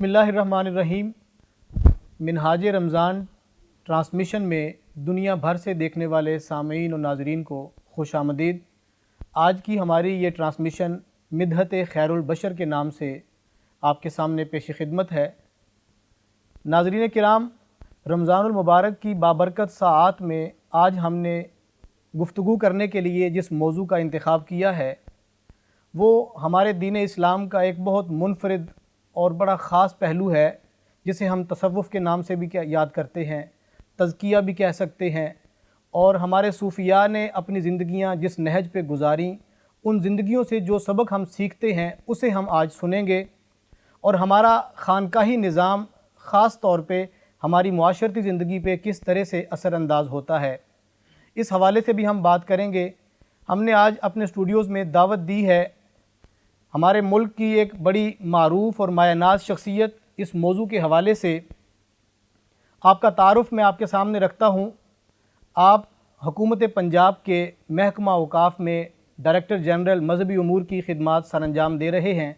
اللہ الرحمن الرحیم۔ منہاج رمضان ٹرانسمیشن میں دنیا بھر سے دیکھنے والے سامعین و ناظرین کو خوش آمدید۔ آج کی ہماری یہ ٹرانسمیشن مدحت خیر البشر کے نام سے آپ کے سامنے پیش خدمت ہے۔ ناظرین کرام، رمضان المبارک کی بابرکت ساعات میں آج ہم نے گفتگو کرنے کے لیے جس موضوع کا انتخاب کیا ہے وہ ہمارے دین اسلام کا ایک بہت منفرد اور بڑا خاص پہلو ہے، جسے ہم تصوف کے نام سے بھی یاد کرتے ہیں، تزکیہ بھی کہہ سکتے ہیں، اور ہمارے صوفیاء نے اپنی زندگیاں جس نہج پہ گزاریں، ان زندگیوں سے جو سبق ہم سیکھتے ہیں اسے ہم آج سنیں گے، اور ہمارا خانقاہی نظام خاص طور پہ ہماری معاشرتی زندگی پہ کس طرح سے اثر انداز ہوتا ہے، اس حوالے سے بھی ہم بات کریں گے۔ ہم نے آج اپنے اسٹوڈیوز میں دعوت دی ہے ہمارے ملک کی ایک بڑی معروف اور مایہ ناز شخصیت۔ اس موضوع کے حوالے سے آپ کا تعارف میں آپ کے سامنے رکھتا ہوں۔ آپ حکومت پنجاب کے محکمہ اوقاف میں ڈائریکٹر جنرل مذہبی امور کی خدمات سر انجام دے رہے ہیں۔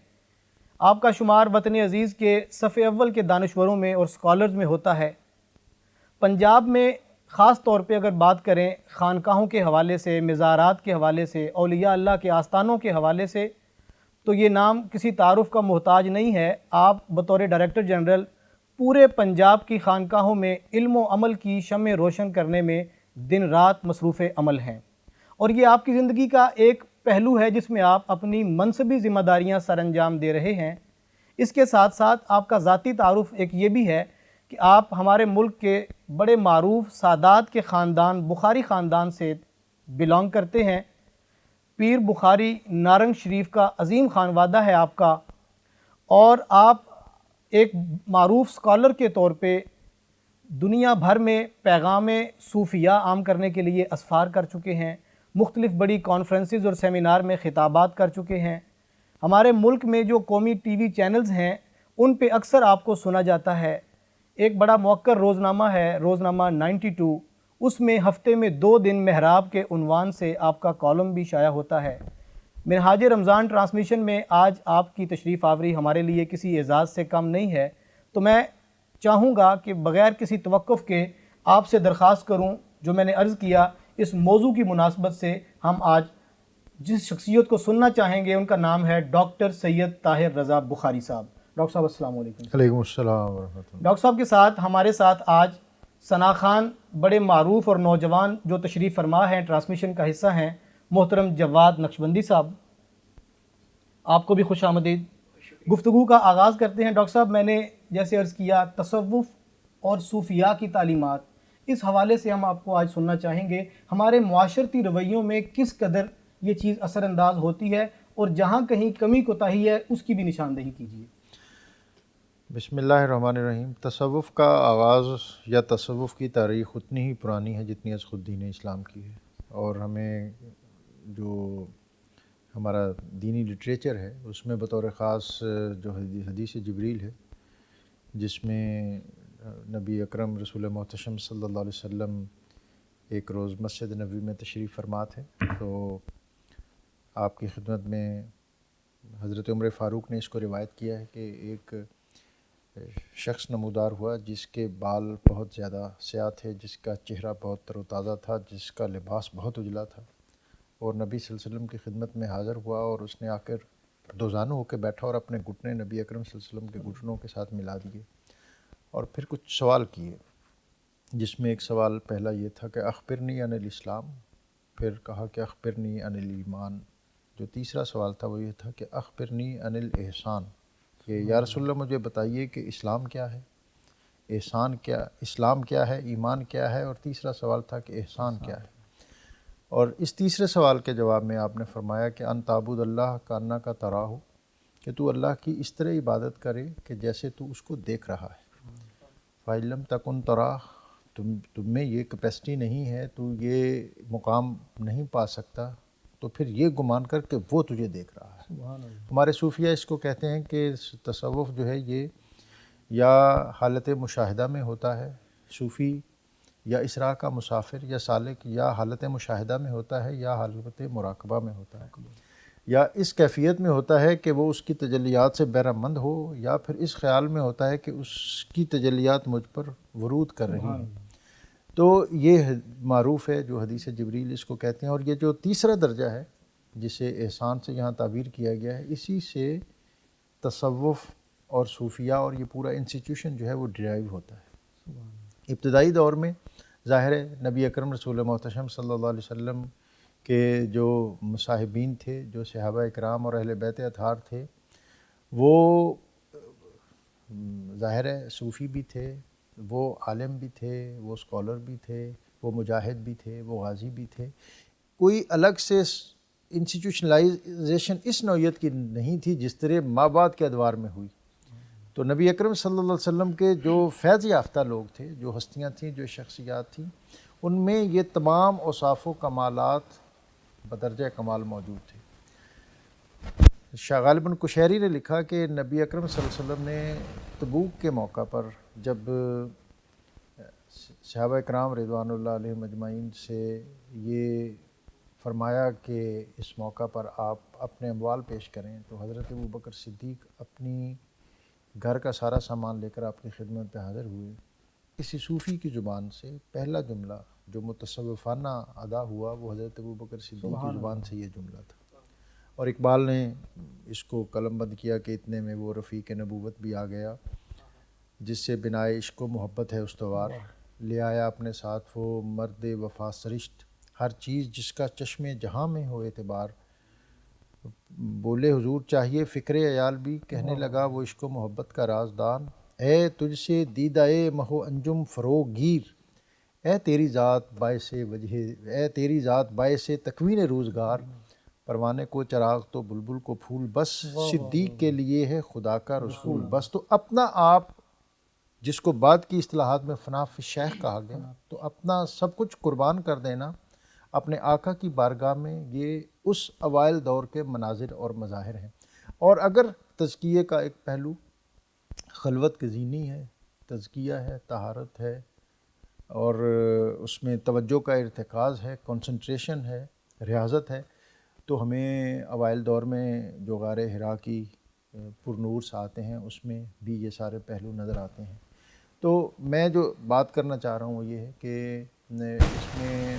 آپ کا شمار وطن عزیز کے صف اول کے دانشوروں میں اور اسکالرز میں ہوتا ہے۔ پنجاب میں خاص طور پہ اگر بات کریں خانقاہوں کے حوالے سے، مزارات کے حوالے سے، اولیاء اللہ کے آستانوں کے حوالے سے، تو یہ نام کسی تعارف کا محتاج نہیں ہے۔ آپ بطور ڈائریکٹر جنرل پورے پنجاب کی خانقاہوں میں علم و عمل کی شمع روشن کرنے میں دن رات مصروف عمل ہیں، اور یہ آپ کی زندگی کا ایک پہلو ہے جس میں آپ اپنی منصبی ذمہ داریاں سر انجام دے رہے ہیں۔ اس کے ساتھ ساتھ آپ کا ذاتی تعارف ایک یہ بھی ہے کہ آپ ہمارے ملک کے بڑے معروف سادات کے خاندان بخاری خاندان سے بلانگ کرتے ہیں۔ پیر بخاری نارنگ شریف کا عظیم خانوادہ ہے آپ کا، اور آپ ایک معروف اسکالر کے طور پہ دنیا بھر میں پیغام صوفیہ عام کرنے کے لیے اسفار کر چکے ہیں، مختلف بڑی کانفرنسز اور سیمینار میں خطابات کر چکے ہیں۔ ہمارے ملک میں جو قومی ٹی وی چینلز ہیں ان پہ اکثر آپ کو سنا جاتا ہے۔ ایک بڑا موقر روزنامہ ہے، روزنامہ 92، اس میں ہفتے میں 2 دن محراب کے عنوان سے آپ کا کالم بھی شائع ہوتا ہے۔ منہاج رمضان ٹرانسمیشن میں آج آپ کی تشریف آوری ہمارے لیے کسی اعزاز سے کم نہیں ہے، تو میں چاہوں گا کہ بغیر کسی توقف کے آپ سے درخواست کروں، جو میں نے عرض کیا، اس موضوع کی مناسبت سے ہم آج جس شخصیت کو سننا چاہیں گے ان کا نام ہے ڈاکٹر سید طاہر رضا بخاری صاحب۔ ڈاکٹر صاحب السلام علیکم۔ علیکم السلام ورحمۃ اللہ۔ ڈاکٹر صاحب کے ساتھ ہمارے ساتھ آج ثنا خان، بڑے معروف اور نوجوان جو تشریف فرما ہیں، ٹرانسمیشن کا حصہ ہیں، محترم جواد نقشبندی صاحب، آپ کو بھی خوش آمدید۔ گفتگو کا آغاز کرتے ہیں۔ ڈاکٹر صاحب، میں نے جیسے عرض کیا، تصوف اور صوفیاء کی تعلیمات، اس حوالے سے ہم آپ کو آج سننا چاہیں گے ہمارے معاشرتی رویوں میں کس قدر یہ چیز اثر انداز ہوتی ہے، اور جہاں کہیں کمی کوتاہی ہے اس کی بھی نشاندہی کیجیے۔ بسم اللہ الرحمن الرحیم۔ تصوف کا آغاز یا تصوف کی تاریخ اتنی ہی پرانی ہے جتنی از خود دین اسلام کی ہے، اور ہمیں جو ہمارا دینی لٹریچر ہے اس میں بطور خاص جو حدیث جبریل ہے، جس میں نبی اکرم رسول محتشم صلی اللہ علیہ وسلم ایک روز مسجد نبوی میں تشریف فرما تھے، تو آپ کی خدمت میں حضرت عمر فاروق نے اس کو روایت کیا ہے کہ ایک شخص نمودار ہوا جس کے بال بہت زیادہ سیاہ تھے، جس کا چہرہ بہت تر و تازہ تھا، جس کا لباس بہت اجلا تھا، اور نبی صلی اللہ علیہ وسلم کی خدمت میں حاضر ہوا، اور اس نے آ کر دوزانو ہو کے بیٹھا اور اپنے گھٹنے نبی اکرم صلی اللہ علیہ وسلم کے گھٹنوں کے ساتھ ملا دیے، اور پھر کچھ سوال کیے، جس میں ایک سوال پہلا یہ تھا کہ اخبرنی عن الاسلام، پھر کہا کہ اخبرنی عن الایمان، جو تیسرا سوال تھا وہ یہ تھا کہ اخبرنی عن الاحسان، کہ یا رسول اللہ مجھے بتائیے کہ اسلام کیا ہے، احسان کیا، اسلام کیا ہے، ایمان کیا ہے، اور تیسرا سوال تھا کہ احسان کیا ہے۔ اور اس تیسرے سوال کے جواب میں آپ نے فرمایا کہ ان تعبد اللہ کانک تراہ، کہ تو اللہ کی اس طرح عبادت کرے کہ جیسے تو اس کو دیکھ رہا ہے، فَإِن لَمْ تَكُنْ تَرَاهُ، تم میں یہ کیپیسٹی نہیں ہے، تو یہ مقام نہیں پا سکتا، تو پھر یہ گمان کر کہ وہ تجھے دیکھ رہا ہے۔ ہمارے صوفیہ اس کو کہتے ہیں کہ تصوف جو ہے یہ یا حالت مشاہدہ میں ہوتا ہے، صوفی یا اسراء کا مسافر یا سالک یا حالت مشاہدہ میں ہوتا ہے یا حالت مراقبہ میں ہوتا ہے، یا اس کیفیت میں ہوتا ہے کہ وہ اس کی تجلیات سے بہرہ مند ہو، یا پھر اس خیال میں ہوتا ہے کہ اس کی تجلیات مجھ پر ورود کر رہی ہیں. تو یہ معروف ہے جو حدیث جبریل اس کو کہتے ہیں. اور یہ جو تیسرا درجہ ہے جسے احسان سے یہاں تعبیر کیا گیا ہے، اسی سے تصوف اور صوفیہ اور یہ پورا انسٹیٹیوشن جو ہے وہ ڈرائیو ہوتا ہے. ابتدائی دور میں ظاہر ہے نبی اکرم رسول محتشم صلی اللہ علیہ وسلم کے جو مصاحبین تھے، جو صحابہ اکرام اور اہل بیت اطہار تھے، وہ ظاہر ہے صوفی بھی تھے، وہ عالم بھی تھے، وہ اسکالر بھی تھے، وہ مجاہد بھی تھے، وہ غازی بھی تھے. کوئی الگ سے انسٹیٹیوشنلائزیشن اس نوعیت کی نہیں تھی جس طرح مابعد کے ادوار میں ہوئی. تو نبی اکرم صلی اللہ علیہ وسلم کے جو فیض یافتہ لوگ تھے، جو ہستیاں تھیں، جو شخصیات تھیں، ان میں یہ تمام اوصاف و کمالات بدرجہ کمال موجود تھے. شاہ غالب بن کشیری نے لکھا کہ نبی اکرم صلی اللہ علیہ وسلم نے تبوک کے موقع پر جب صحابہ کرام رضوان اللہ علیہم اجمعین سے یہ فرمایا کہ اس موقع پر آپ اپنے اموال پیش کریں، تو حضرت ابوبکر صدیق اپنی گھر کا سارا سامان لے کر آپ کی خدمت پہ حاضر ہوئے. کسی صوفی کی زبان سے پہلا جملہ جو متصوفانہ ادا ہوا وہ حضرت ابوبکر صدیق کی زبان سے یہ جملہ تھا. اور اقبال نے اس کو قلم بند کیا کہ اتنے میں وہ رفیق نبوت بھی آ گیا، جس سے بنائے عشق و محبت ہے استوار. لے آیا اپنے ساتھ وہ مرد وفا سرشت، ہر چیز جس کا چشم جہاں میں ہو اعتبار. بولے حضور چاہیے فکر عیال بھی، کہنے لگا وہ عشق و محبت کا رازدان. اے تجھ سے دیدہ مہو انجم فروغ گیر، اے تیری ذات باعث تکوین روزگار. پروانے کو چراغ تو بلبل کو پھول، بس صدیق کے لیے ہے خدا کا رسول بس. تو اپنا آپ جس کو بعد کی اصطلاحات میں فنا فی الشیخ کہا گیا، تو اپنا سب کچھ قربان کر دینا اپنے آقا کی بارگاہ میں، یہ اس اوائل دور کے مناظر اور مظاہر ہیں. اور اگر تزکیے کا ایک پہلو خلوت گزینی ہے، تزکیہ ہے، طہارت ہے، اور اس میں توجہ کا ارتکاز ہے، کنسنٹریشن ہے، ریاضت ہے، تو ہمیں اوائل دور میں جو غار حرا کی پرنور ساتھ ہیں اس میں بھی یہ سارے پہلو نظر آتے ہیں. تو میں جو بات کرنا چاہ رہا ہوں وہ یہ ہے کہ اس میں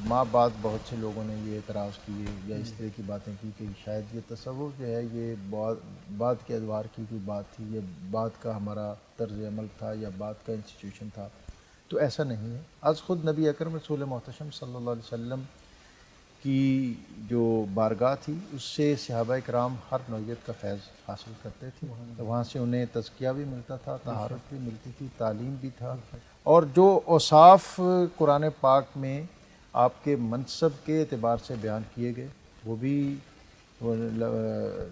ماں بعد بہت سے لوگوں نے یہ اعتراض کیے یا اس طرح کی باتیں کی کہ شاید یہ تصوف جو ہے یہ بعد کے ادوار کی کوئی بات تھی، یہ بعد کا ہمارا طرز عمل تھا یا بعد کا انسٹیٹیوشن تھا. تو ایسا نہیں ہے. از خود نبی اکرم رسول محتشم صلی اللہ علیہ وسلم کی جو بارگاہ تھی اس سے صحابہ کرام ہر نوعیت کا فیض حاصل کرتے تھے. تو وہاں سے انہیں تزکیہ بھی ملتا تھا، طہارت بھی ملتی تھی، تعلیم بھی تھا. اور جو اوصاف قرآن پاک میں آپ کے منصب کے اعتبار سے بیان کیے گئے وہ بھی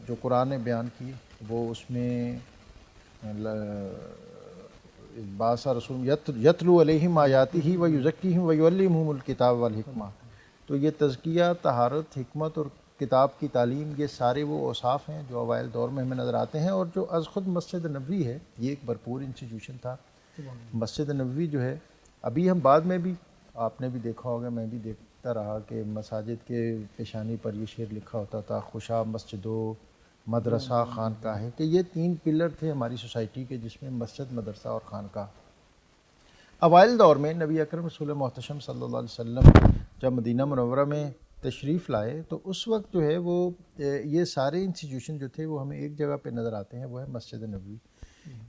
جو قرآن نے بیان کیے وہ اس میں باسا رسول یتلو علیہم آیاتہ و یزکیہم و یعلمہم الکتاب والحکمہ. تو یہ تزکیہ، طہارت، حکمت اور کتاب کی تعلیم، یہ سارے وہ اوصاف ہیں جو اوائل دور میں ہمیں نظر آتے ہیں. اور جو از خود مسجد نبوی ہے یہ ایک بھرپور انسٹیٹیوشن تھا. مسجد نبوی جو ہے ابھی ہم بعد میں بھی آپ نے بھی دیکھا ہوگا، میں بھی دیکھتا رہا کہ مساجد کے پیشانی پر یہ شعر لکھا ہوتا تھا، خوشا مسجد و مدرسہ خانقاہ ہے، کہ یہ تین پلر تھے ہماری سوسائٹی کے جس میں مسجد، مدرسہ اور خانقاہ. اوائل دور میں نبی اکرم رسول محتشم صلی اللہ علیہ وسلم جب مدینہ منورہ میں تشریف لائے تو اس وقت جو ہے وہ یہ سارے انسٹیٹیوشن جو تھے وہ ہمیں ایک جگہ پہ نظر آتے ہیں، وہ ہے مسجد نبوی،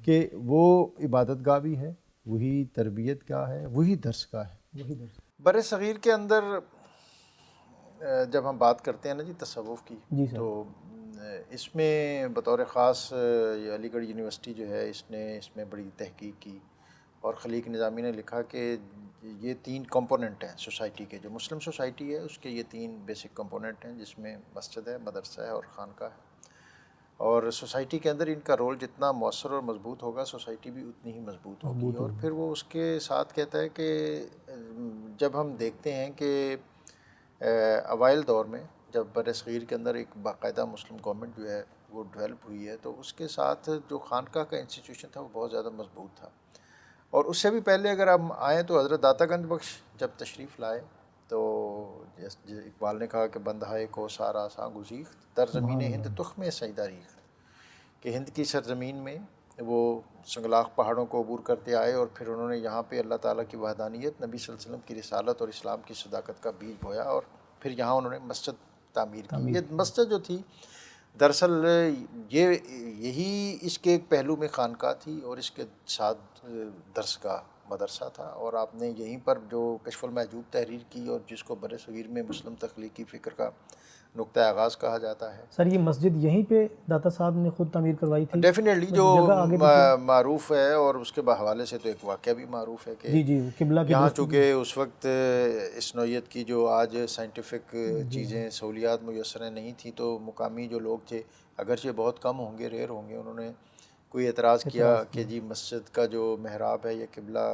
کہ وہ عبادت گاہ بھی ہے، وہی تربیت گاہ ہے، وہی درس گاہ ہے. بر صغیر کے اندر جب ہم بات کرتے ہیں نا جی تصوف کی، تو اس میں بطور خاص یہ علی گڑھ یونیورسٹی جو ہے اس میں بڑی تحقیق کی، اور خلیق نظامی نے لکھا کہ یہ تین کمپوننٹ ہیں سوسائٹی کے، جو مسلم سوسائٹی ہے اس کے یہ تین بیسک کمپوننٹ ہیں، جس میں مسجد ہے، مدرسہ ہے اور خانقاہ ہے. اور سوسائٹی کے اندر ان کا رول جتنا مؤثر اور مضبوط ہوگا سوسائٹی بھی اتنی ہی مضبوط ہوگی. اور پھر وہ اس کے ساتھ کہتا ہے کہ جب ہم دیکھتے ہیں کہ اوائل دور میں جب بر صغیر کے اندر ایک باقاعدہ مسلم گورنمنٹ جو ہے وہ ڈیولپ ہوئی ہے، تو اس کے ساتھ جو خانقاہ کا انسٹیٹیوشن تھا وہ بہت زیادہ مضبوط تھا. اور اس سے بھی پہلے اگر ہم آئیں تو حضرت داتا گنج بخش جب تشریف لائے تو اقبال نے کہا کہ بندہائے کو سارا سا گزیخت در زمین ہند تخم سیدہ ریخت، کہ ہند کی سرزمین میں وہ سنگلاخ پہاڑوں کو عبور کرتے آئے اور پھر انہوں نے یہاں پہ اللہ تعالیٰ کی وحدانیت، نبی صلی اللہ علیہ وسلم کی رسالت اور اسلام کی صداقت کا بیج بویا، اور پھر یہاں انہوں نے مسجد تعمیر کی۔ یہ مسجد جو تھی دراصل یہی اس کے ایک پہلو میں خانقاہ تھی اور اس کے ساتھ درسگاہ مدرسہ تھا، اور آپ نے یہیں پر جو کشف المحجوب تحریر کی اور جس کو بر صغیر میں مسلم تخلیقی فکر کا نقطۂ آغاز کہا جاتا ہے۔ سر یہ مسجد یہیں پہ داتا صاحب نے خود تعمیر کروائی تھی؟ ڈیفینیٹلی جو معروف ہے، اور اس کے حوالے سے تو ایک واقعہ بھی معروف ہے کہ جی قبلہ کی یہاں چونکہ اس وقت اس نوعیت کی جو آج سائنٹیفک چیزیں سہولیات میسر نہیں تھیں، تو مقامی جو لوگ تھے اگرچہ بہت کم ہوں گے، ریئر ہوں گے، انہوں نے کوئی اعتراض کیا کہ جی مسجد کا جو محراب ہے یا قبلہ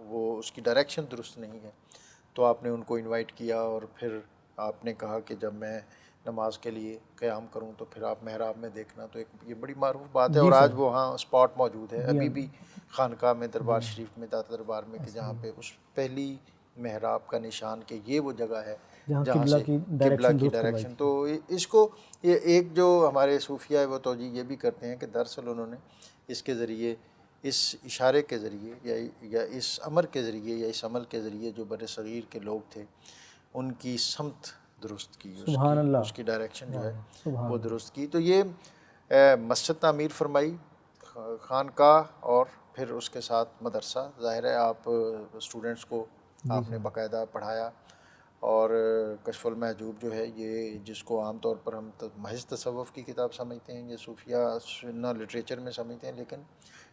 وہ اس کی ڈائریکشن درست نہیں ہے، تو آپ نے ان کو انوائٹ کیا اور پھر آپ نے کہا کہ جب میں نماز کے لیے قیام کروں تو پھر آپ محراب میں دیکھنا، تو ایک یہ بڑی معروف بات ہے، اور آج وہ وہاں اسپاٹ موجود ہے ابھی بھی خانقاہ میں، دربار شریف میں، داتا دربار میں، کہ جہاں پہ اس پہلی محراب کا نشان کہ یہ وہ جگہ ہے جہاں سے قبلہ کی ڈائریکشن۔ تو اس کو یہ ایک جو ہمارے صوفیہ ہے وہ توجیہ یہ بھی کرتے ہیں کہ دراصل انہوں نے اس کے ذریعے، اس اشارے کے ذریعے یا اس امر کے ذریعے یا اس عمل کے ذریعے جو بر صغیر کے لوگ تھے ان کی سمت درست کی، اس کی ڈائریکشن جو ہے وہ درست کی۔ تو یہ مسجد تعمیر فرمائی، خانقاہ، اور پھر اس کے ساتھ مدرسہ، ظاہر ہے آپ اسٹوڈنٹس کو آپ نے باقاعدہ پڑھایا، اور کشف المحجوب جو ہے یہ جس کو عام طور پر ہم محض تصوف کی کتاب سمجھتے ہیں، یہ صوفیہ سنہ لٹریچر میں سمجھتے ہیں، لیکن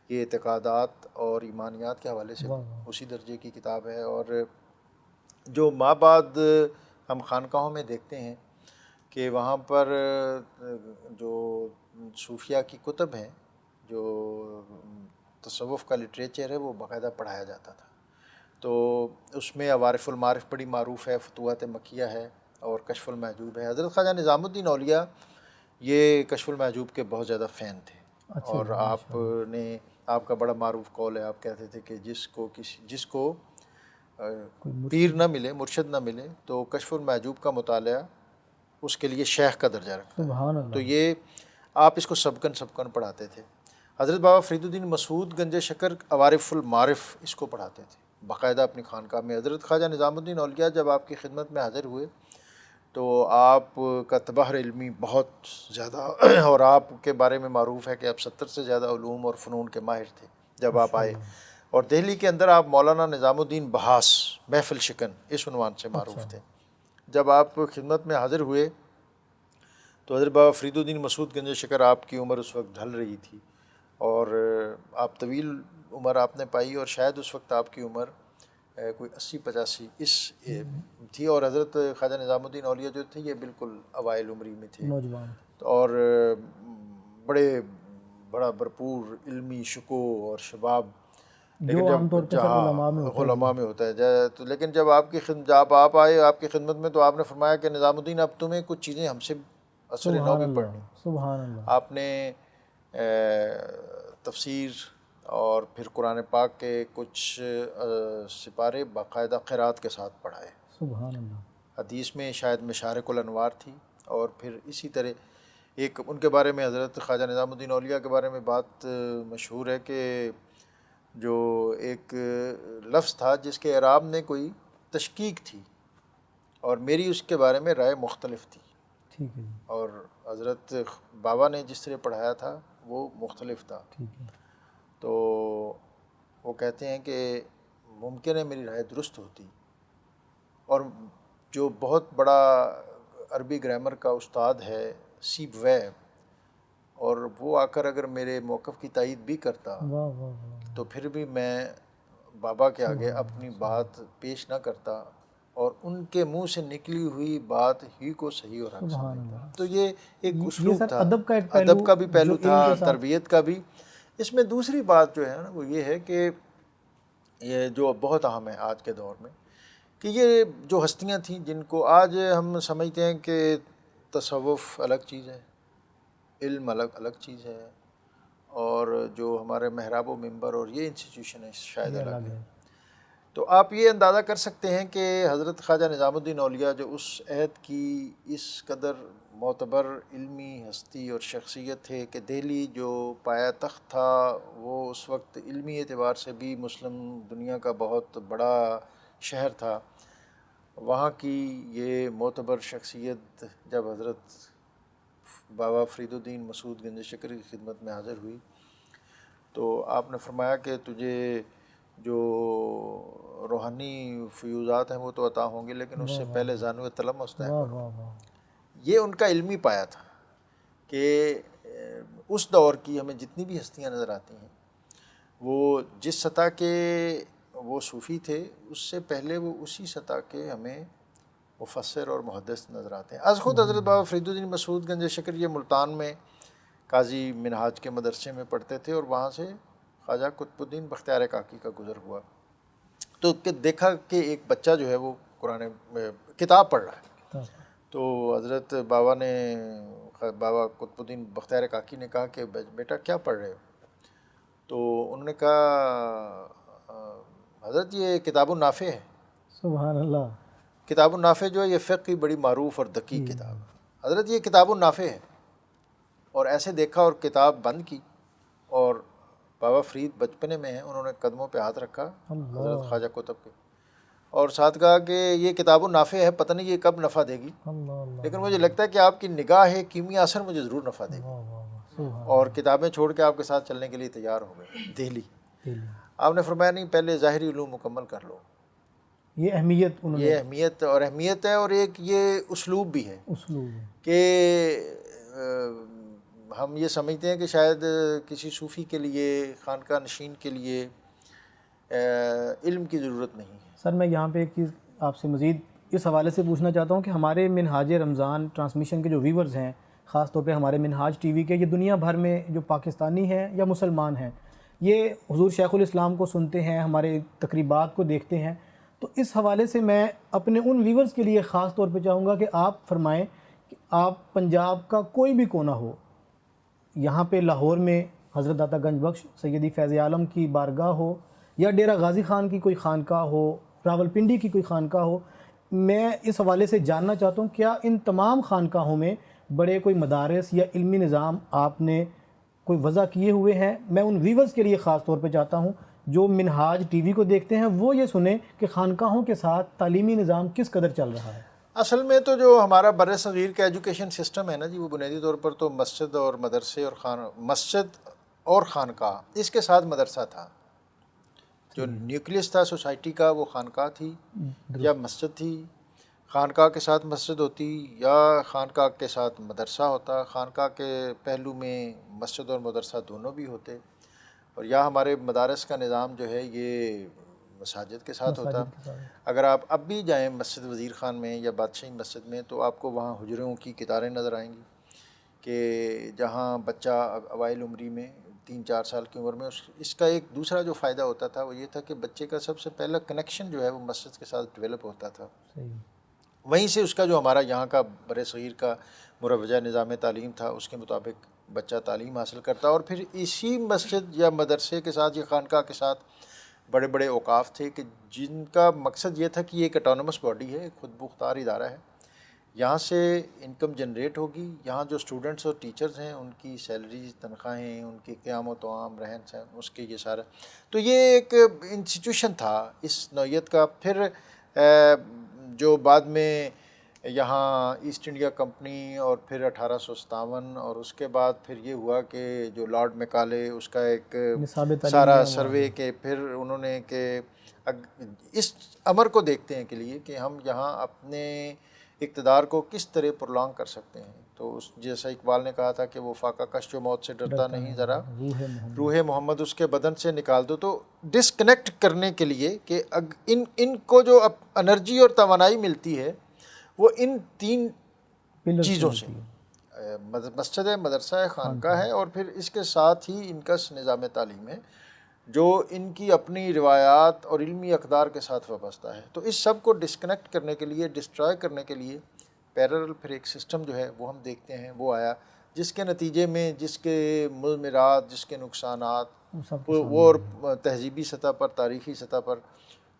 یہ اعتقادات اور ایمانیات کے حوالے سے اسی درجے کی کتاب ہے۔ اور جو ماں بعد ہم خانقاہوں میں دیکھتے ہیں کہ وہاں پر جو صوفیہ کی کتب ہیں، جو تصوف کا لٹریچر ہے، وہ باقاعدہ پڑھایا جاتا تھا۔ تو اس میں عوارف المعارف بڑی معروف ہے، فتوحات مکیہ ہے، اور کشف المحجوب ہے۔ حضرت خواجہ نظام الدین اولیاء یہ کشف المحجوب کے بہت زیادہ فین تھے، اور آپ کا بڑا معروف قول ہے، آپ کہتے تھے کہ جس کو پیر نہ ملے، مرشد نہ ملے، تو کشف المحجوب کا مطالعہ اس کے لیے شیخ کا درجہ رکھتا ہے۔ تو یہ آپ اس کو سبکن پڑھاتے تھے۔ حضرت بابا فرید الدین مسعود گنج شکر عوارف المعارف اس کو پڑھاتے تھے باقاعدہ اپنی خانقاہ میں۔ حضرت خواجہ نظام الدین اولیاء جب آپ کی خدمت میں حاضر ہوئے تو آپ کا تبحر علمی بہت زیادہ، اور آپ کے بارے میں معروف ہے کہ آپ 70 سے زیادہ علوم اور فنون کے ماہر تھے جب آپ آئے، اور دہلی کے اندر آپ مولانا نظام الدین بحاس محفل شکن اس عنوان سے معروف تھے۔ جب آپ خدمت میں حاضر ہوئے تو حضرت بابا فرید الدین مسعود گنج شکر، آپ کی عمر اس وقت ڈھل رہی تھی، اور آپ طویل عمر آپ نے پائی، اور شاید اس وقت آپ کی عمر کوئی 80-85 اس تھی، اور حضرت خواجہ نظام الدین اولیاء جو تھے یہ بالکل اوائل عمری میں تھے، اور بڑا بھرپور علمی شکو اور شباب، لیکن جب علماء میں ہوتا ہے، تو لیکن جب آپ آئے آپ کی خدمت میں تو آپ نے فرمایا کہ نظام الدین اب تمہیں کچھ چیزیں ہم سے اثر نو میں پڑھنی۔ سبحان اللہ۔ آپ نے تفسیر اور پھر قرآن پاک کے کچھ سپارے باقاعدہ قرات کے ساتھ پڑھائے۔ سبحان اللہ۔ حدیث میں شاید مشارق الانوار تھی، اور پھر اسی طرح ایک ان کے بارے میں حضرت خواجہ نظام الدین اولیاء کے بارے میں بات مشہور ہے کہ جو ایک لفظ تھا جس کے اعراب میں کوئی تشکیک تھی، اور میری اس کے بارے میں رائے مختلف تھی، ٹھیک ہے، اور حضرت بابا نے جس طرح پڑھایا تھا وہ مختلف تھا۔ تو وہ کہتے ہیں کہ ممکن ہے میری رائے درست ہوتی، اور جو بہت بڑا عربی گرامر کا استاد ہے سیب وے، اور وہ آ کر اگر میرے موقف کی تائید بھی کرتا تو پھر بھی میں بابا کے آگے اپنی بات پیش نہ کرتا، اور ان کے منہ سے نکلی ہوئی بات ہی کو صحیح اور حق سمجھتا۔ تو یہ ایک اسلوب تھا، ادب کا بھی پہلو تھا، تربیت کا بھی۔ اس میں دوسری بات جو ہے نا وہ یہ ہے کہ یہ جو بہت اہم ہے آج کے دور میں، کہ یہ جو ہستیاں تھیں جن کو آج ہم سمجھتے ہیں کہ تصوف الگ چیز ہے، علم الگ چیز ہے، اور جو ہمارے محراب و منبر اور یہ انسٹیٹیوشن ہے شاید الگ ہے، تو آپ یہ اندازہ کر سکتے ہیں کہ حضرت خواجہ نظام الدین اولیاء جو اس عہد کی اس قدر معتبر علمی ہستی اور شخصیت تھے کہ دہلی جو پایا تخت تھا وہ اس وقت علمی اعتبار سے بھی مسلم دنیا کا بہت بڑا شہر تھا، وہاں کی یہ معتبر شخصیت جب حضرت بابا فرید الدین مسعود گنج شکری کی خدمت میں حاضر ہوئی تو آپ نے فرمایا کہ تجھے جو روحانی فیوزات ہیں وہ تو عطا ہوں گے، لیکن اس سے پہلے زانو تلمس طے کرو۔ یہ ان کا علمی پایا تھا کہ اس دور کی ہمیں جتنی بھی ہستیاں نظر آتی ہیں وہ جس سطح کے وہ صوفی تھے اس سے پہلے وہ اسی سطح کے ہمیں مفسر اور محدث نظر آتے ہیں۔ از خود حضرت بابا فرید الدین مسعود گنج شکری یہ ملتان میں قاضی منہاج کے مدرسے میں پڑھتے تھے اور وہاں سے خواجہ قطب الدین بختیار کاکی کا گزر ہوا، تو دیکھا کہ ایک بچہ جو ہے وہ قرآن کتاب پڑھ رہا ہے، تو حضرت بابا نے بابا قطب الدین بختیار کاکی نے کہا کہ بیٹا کیا پڑھ رہے ہو؟ تو انہوں نے کہا حضرت یہ کتاب النافع ہے۔ سبحان اللہ۔ کتاب النافع جو ہے یہ فقہ کی بڑی معروف اور دقیق کتاب ہے، حضرت یہ کتاب النافع ہے۔ اور ایسے دیکھا اور کتاب بند کی، اور بابا فرید بچپنے میں ہیں، انہوں نے قدموں پہ ہاتھ رکھا حضرت خواجہ قطب کے اور ساتھ کہا کہ یہ کتاب النافع ہے، پتہ نہیں یہ کب نفع دے گی، لیکن مجھے لگتا ہے کہ آپ کی نگاہ کیمیا اثر مجھے ضرور نفع دے گی، اور کتابیں چھوڑ کے آپ کے ساتھ چلنے کے لیے تیار ہو گئے دہلی۔ آپ نے فرمایا نہیں، پہلے ظاہری علوم مکمل کر لو۔ یہ اہمیت یہ اہمیت ہے، اور ایک یہ اسلوب بھی ہے کہ ہم یہ سمجھتے ہیں کہ شاید کسی صوفی کے لیے، خانقاہ نشین کے لیے علم کی ضرورت نہیں ہے۔ سر میں یہاں پہ ایک چیز آپ سے مزید اس حوالے سے پوچھنا چاہتا ہوں کہ ہمارے منہاج رمضان ٹرانسمیشن کے جو ویورز ہیں، خاص طور پہ ہمارے منہاج ٹی وی کے، یہ دنیا بھر میں جو پاکستانی ہیں یا مسلمان ہیں، یہ حضور شیخ الاسلام کو سنتے ہیں، ہمارے تقریبات کو دیکھتے ہیں، تو اس حوالے سے میں اپنے ان ویورز کے لیے خاص طور پہ چاہوں گا کہ آپ فرمائیں کہ آپ پنجاب کا کوئی بھی کونا ہو، یہاں پہ لاہور میں حضرت داتا گنج بخش سیدی فیض عالم کی بارگاہ ہو، یا ڈیرہ غازی خان کی کوئی خانقاہ ہو، راول پنڈی کی کوئی خانقاہ ہو، میں اس حوالے سے جاننا چاہتا ہوں کیا ان تمام خانقاہوں میں بڑے کوئی مدارس یا علمی نظام آپ نے کوئی وضع کیے ہوئے ہیں؟ میں ان ویورز کے لیے خاص طور پہ چاہتا ہوں جو منہاج ٹی وی کو دیکھتے ہیں وہ یہ سنیں کہ خانقاہوں کے ساتھ تعلیمی نظام کس قدر چل رہا ہے۔ اصل میں تو جو ہمارا بر صغیر کا ایجوکیشن سسٹم ہے نا جی، وہ بنیادی طور پر تو مسجد اور مدرسے اور مسجد اور خانقاہ، اس کے ساتھ مدرسہ تھا۔ جو نیوکلیس تھا سوسائٹی کا وہ خانقاہ تھی یا مسجد تھی، خانقاہ کے ساتھ مسجد ہوتی یا خانقاہ کے ساتھ مدرسہ ہوتا، خانقاہ کے پہلو میں مسجد اور مدرسہ دونوں بھی ہوتے، اور یا ہمارے مدارس کا نظام جو ہے یہ مساجد کے ساتھ ہوتا۔ اگر آپ اب بھی جائیں مسجد وزیر خان میں یا بادشاہی مسجد میں تو آپ کو وہاں حجروں کی قطاریں نظر آئیں گی کہ جہاں بچہ اوائل عمری میں 3-4 سال کی عمر میں اس کا ایک دوسرا جو فائدہ ہوتا تھا وہ یہ تھا کہ بچے کا سب سے پہلا کنیکشن جو ہے وہ مسجد کے ساتھ ڈیولپ ہوتا تھا، وہیں سے اس کا جو ہمارا یہاں کا بر صغیر کا مروجہ نظام تعلیم تھا اس کے مطابق بچہ تعلیم حاصل کرتا، اور پھر اسی مسجد یا مدرسے کے ساتھ یا خانقاہ کے ساتھ بڑے بڑے اوقاف تھے کہ جن کا مقصد یہ تھا کہ یہ ایک اٹانومس باڈی ہے، ایک خود مختار ادارہ ہے، یہاں سے انکم جنریٹ ہوگی، یہاں جو اسٹوڈنٹس اور ٹیچرز ہیں ان کی سیلریز، تنخواہیں، ان کی قیام و طعام، رہن سہن، اس کے یہ سارا، تو یہ ایک انسٹیٹیوشن تھا اس نوعیت کا۔ پھر جو بعد میں یہاں ایسٹ انڈیا کمپنی اور پھر 1857 اور اس کے بعد پھر یہ ہوا کہ جو لارڈ میکالے اس کا ایک سارا سروے کے پھر انہوں نے کہ اس امر کو دیکھتے ہیں کے لیے کہ ہم یہاں اپنے اقتدار کو کس طرح پرولانگ کر سکتے ہیں، تو جیسا اقبال نے کہا تھا کہ وہ فاقہ کش جو موت سے ڈرتا نہیں، ذرا روح محمد اس کے بدن سے نکال دو، تو ڈسکنیکٹ کرنے کے لیے کہ ان کو جو انرجی اور توانائی ملتی ہے وہ ان 3 چیزوں سے، مسجد ہے، مدرسہ ہے، خانقاہ ہے، اور پھر اس کے ساتھ ہی ان کا نظام تعلیم ہے جو ان کی اپنی روایات اور علمی اقدار کے ساتھ وابستہ ہے۔ تو اس سب کو ڈسکنیکٹ کرنے کے لیے، ڈسٹرائے کرنے کے لیے پیرل پھر ایک سسٹم جو ہے وہ ہم دیکھتے ہیں وہ آیا، جس کے نتیجے میں جس کے مضمرات، جس کے نقصانات وہ اور تہذیبی سطح پر، تاریخی سطح پر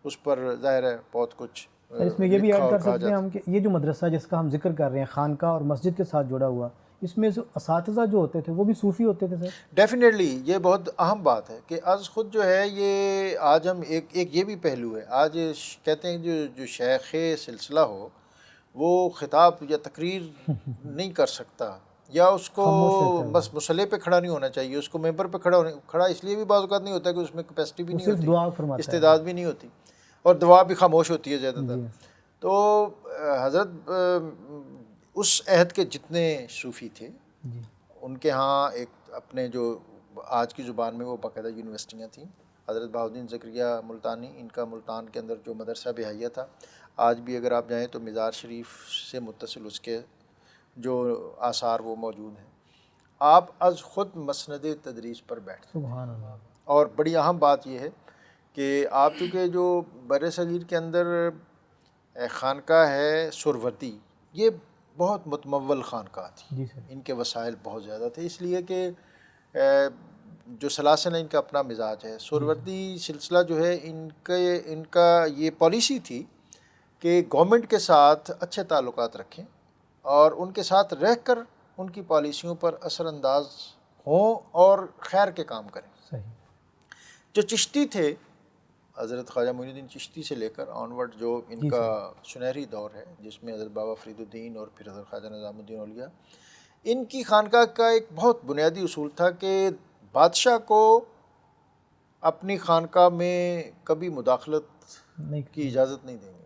اس پر ظاہر ہے بہت کچھ اس میں یہ بھی لکھا ایڈ اور کر کہا سکتے ہیں جاتا ہم کہ یہ جو مدرسہ جس کا ہم ذکر کر رہے ہیں، خانقاہ اور مسجد کے ساتھ جڑا ہوا، اس میں جو اساتذہ جو ہوتے تھے وہ بھی صوفی ہوتے تھے سر؟ ڈیفینیٹلی یہ بہت اہم بات ہے کہ از خود جو ہے یہ آج ہم ایک یہ بھی پہلو ہے، آج کہتے ہیں جو شیخ سلسلہ ہو وہ خطاب یا تقریر نہیں کر سکتا، یا اس کو خاموش رہتا ہے، بس مصلی پہ کھڑا نہیں ہونا چاہیے، اس کو ممبر پہ کھڑا اس لیے بھی بعض اوقات نہیں ہوتا کہ اس میں کیپیسٹی بھی وہ نہیں صرف ہوتی، دعا فرماتا ہے۔ استعداد بھی نہیں ہوتی، اور دعا بھی خاموش ہوتی ہے زیادہ تر۔ جی تو حضرت اس عہد کے جتنے صوفی تھے جی ان کے ہاں ایک اپنے جو آج کی زبان میں وہ باقاعدہ یونیورسٹیاں تھیں۔ حضرت بہاؤالدین زکریہ ملتانی، ان کا ملتان کے اندر جو مدرسہ بہائیہ تھا، آج بھی اگر آپ جائیں تو مزار شریف سے متصل اس کے جو آثار وہ موجود ہیں۔ آپ از خود مسند تدریس پر بیٹھتے، سبحان اللہ۔ اور بڑی اہم بات یہ ہے کہ آپ چونکہ جو بر صغیر کے اندر خانقاہ ہے سہروردی، یہ بہت متمول خانقاہ تھی، جی سر۔ ان کے وسائل بہت زیادہ تھے، اس لیے کہ جو سلاسل ہیں ان کا اپنا مزاج ہے۔ سہروردی سلسلہ جو ہے ان کا یہ پالیسی تھی کہ گورنمنٹ کے ساتھ اچھے تعلقات رکھیں اور ان کے ساتھ رہ کر ان کی پالیسیوں پر اثر انداز ہوں اور خیر کے کام کریں۔ صحیح۔ جو چشتی تھے، حضرت خواجہ معین الدین چشتی سے لے کر آنورڈ جو ان کا سنہری دور ہے، جس میں حضرت بابا فرید الدین اور پھر حضرت خواجہ نظام الدین اولیاء، ان کی خانقاہ کا ایک بہت بنیادی اصول تھا کہ بادشاہ کو اپنی خانقاہ میں کبھی مداخلت کی اجازت نہیں دیں گے،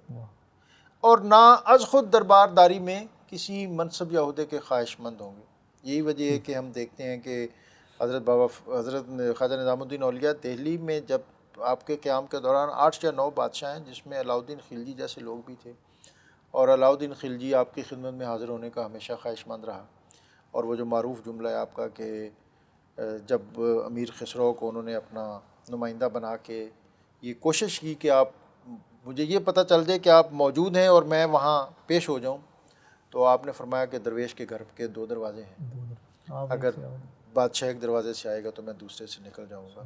اور نہ از خود دربار داری میں کسی منصب یا عہدے کے خواہش مند ہوں گے۔ یہی وجہ ہے کہ ہم دیکھتے ہیں کہ حضرت خواجہ نظام الدین اولیاء دہلی میں جب آپ کے قیام کے دوران 8 یا 9 بادشاہ ہیں، جس میں علاؤالدین خلجی جیسے لوگ بھی تھے، اور علاؤالدین خلجی آپ کی خدمت میں حاضر ہونے کا ہمیشہ خواہش مند رہا، اور وہ جو معروف جملہ ہے آپ کا کہ جب امیر خسرو کو انہوں نے اپنا نمائندہ بنا کے یہ کوشش کی کہ آپ مجھے یہ پتہ چل جائے کہ آپ موجود ہیں اور میں وہاں پیش ہو جاؤں، تو آپ نے فرمایا کہ درویش کے گھر کے 2 دروازے ہیں، اگر بادشاہ ایک دروازے سے آئے گا تو میں دوسرے سے نکل جاؤں گا۔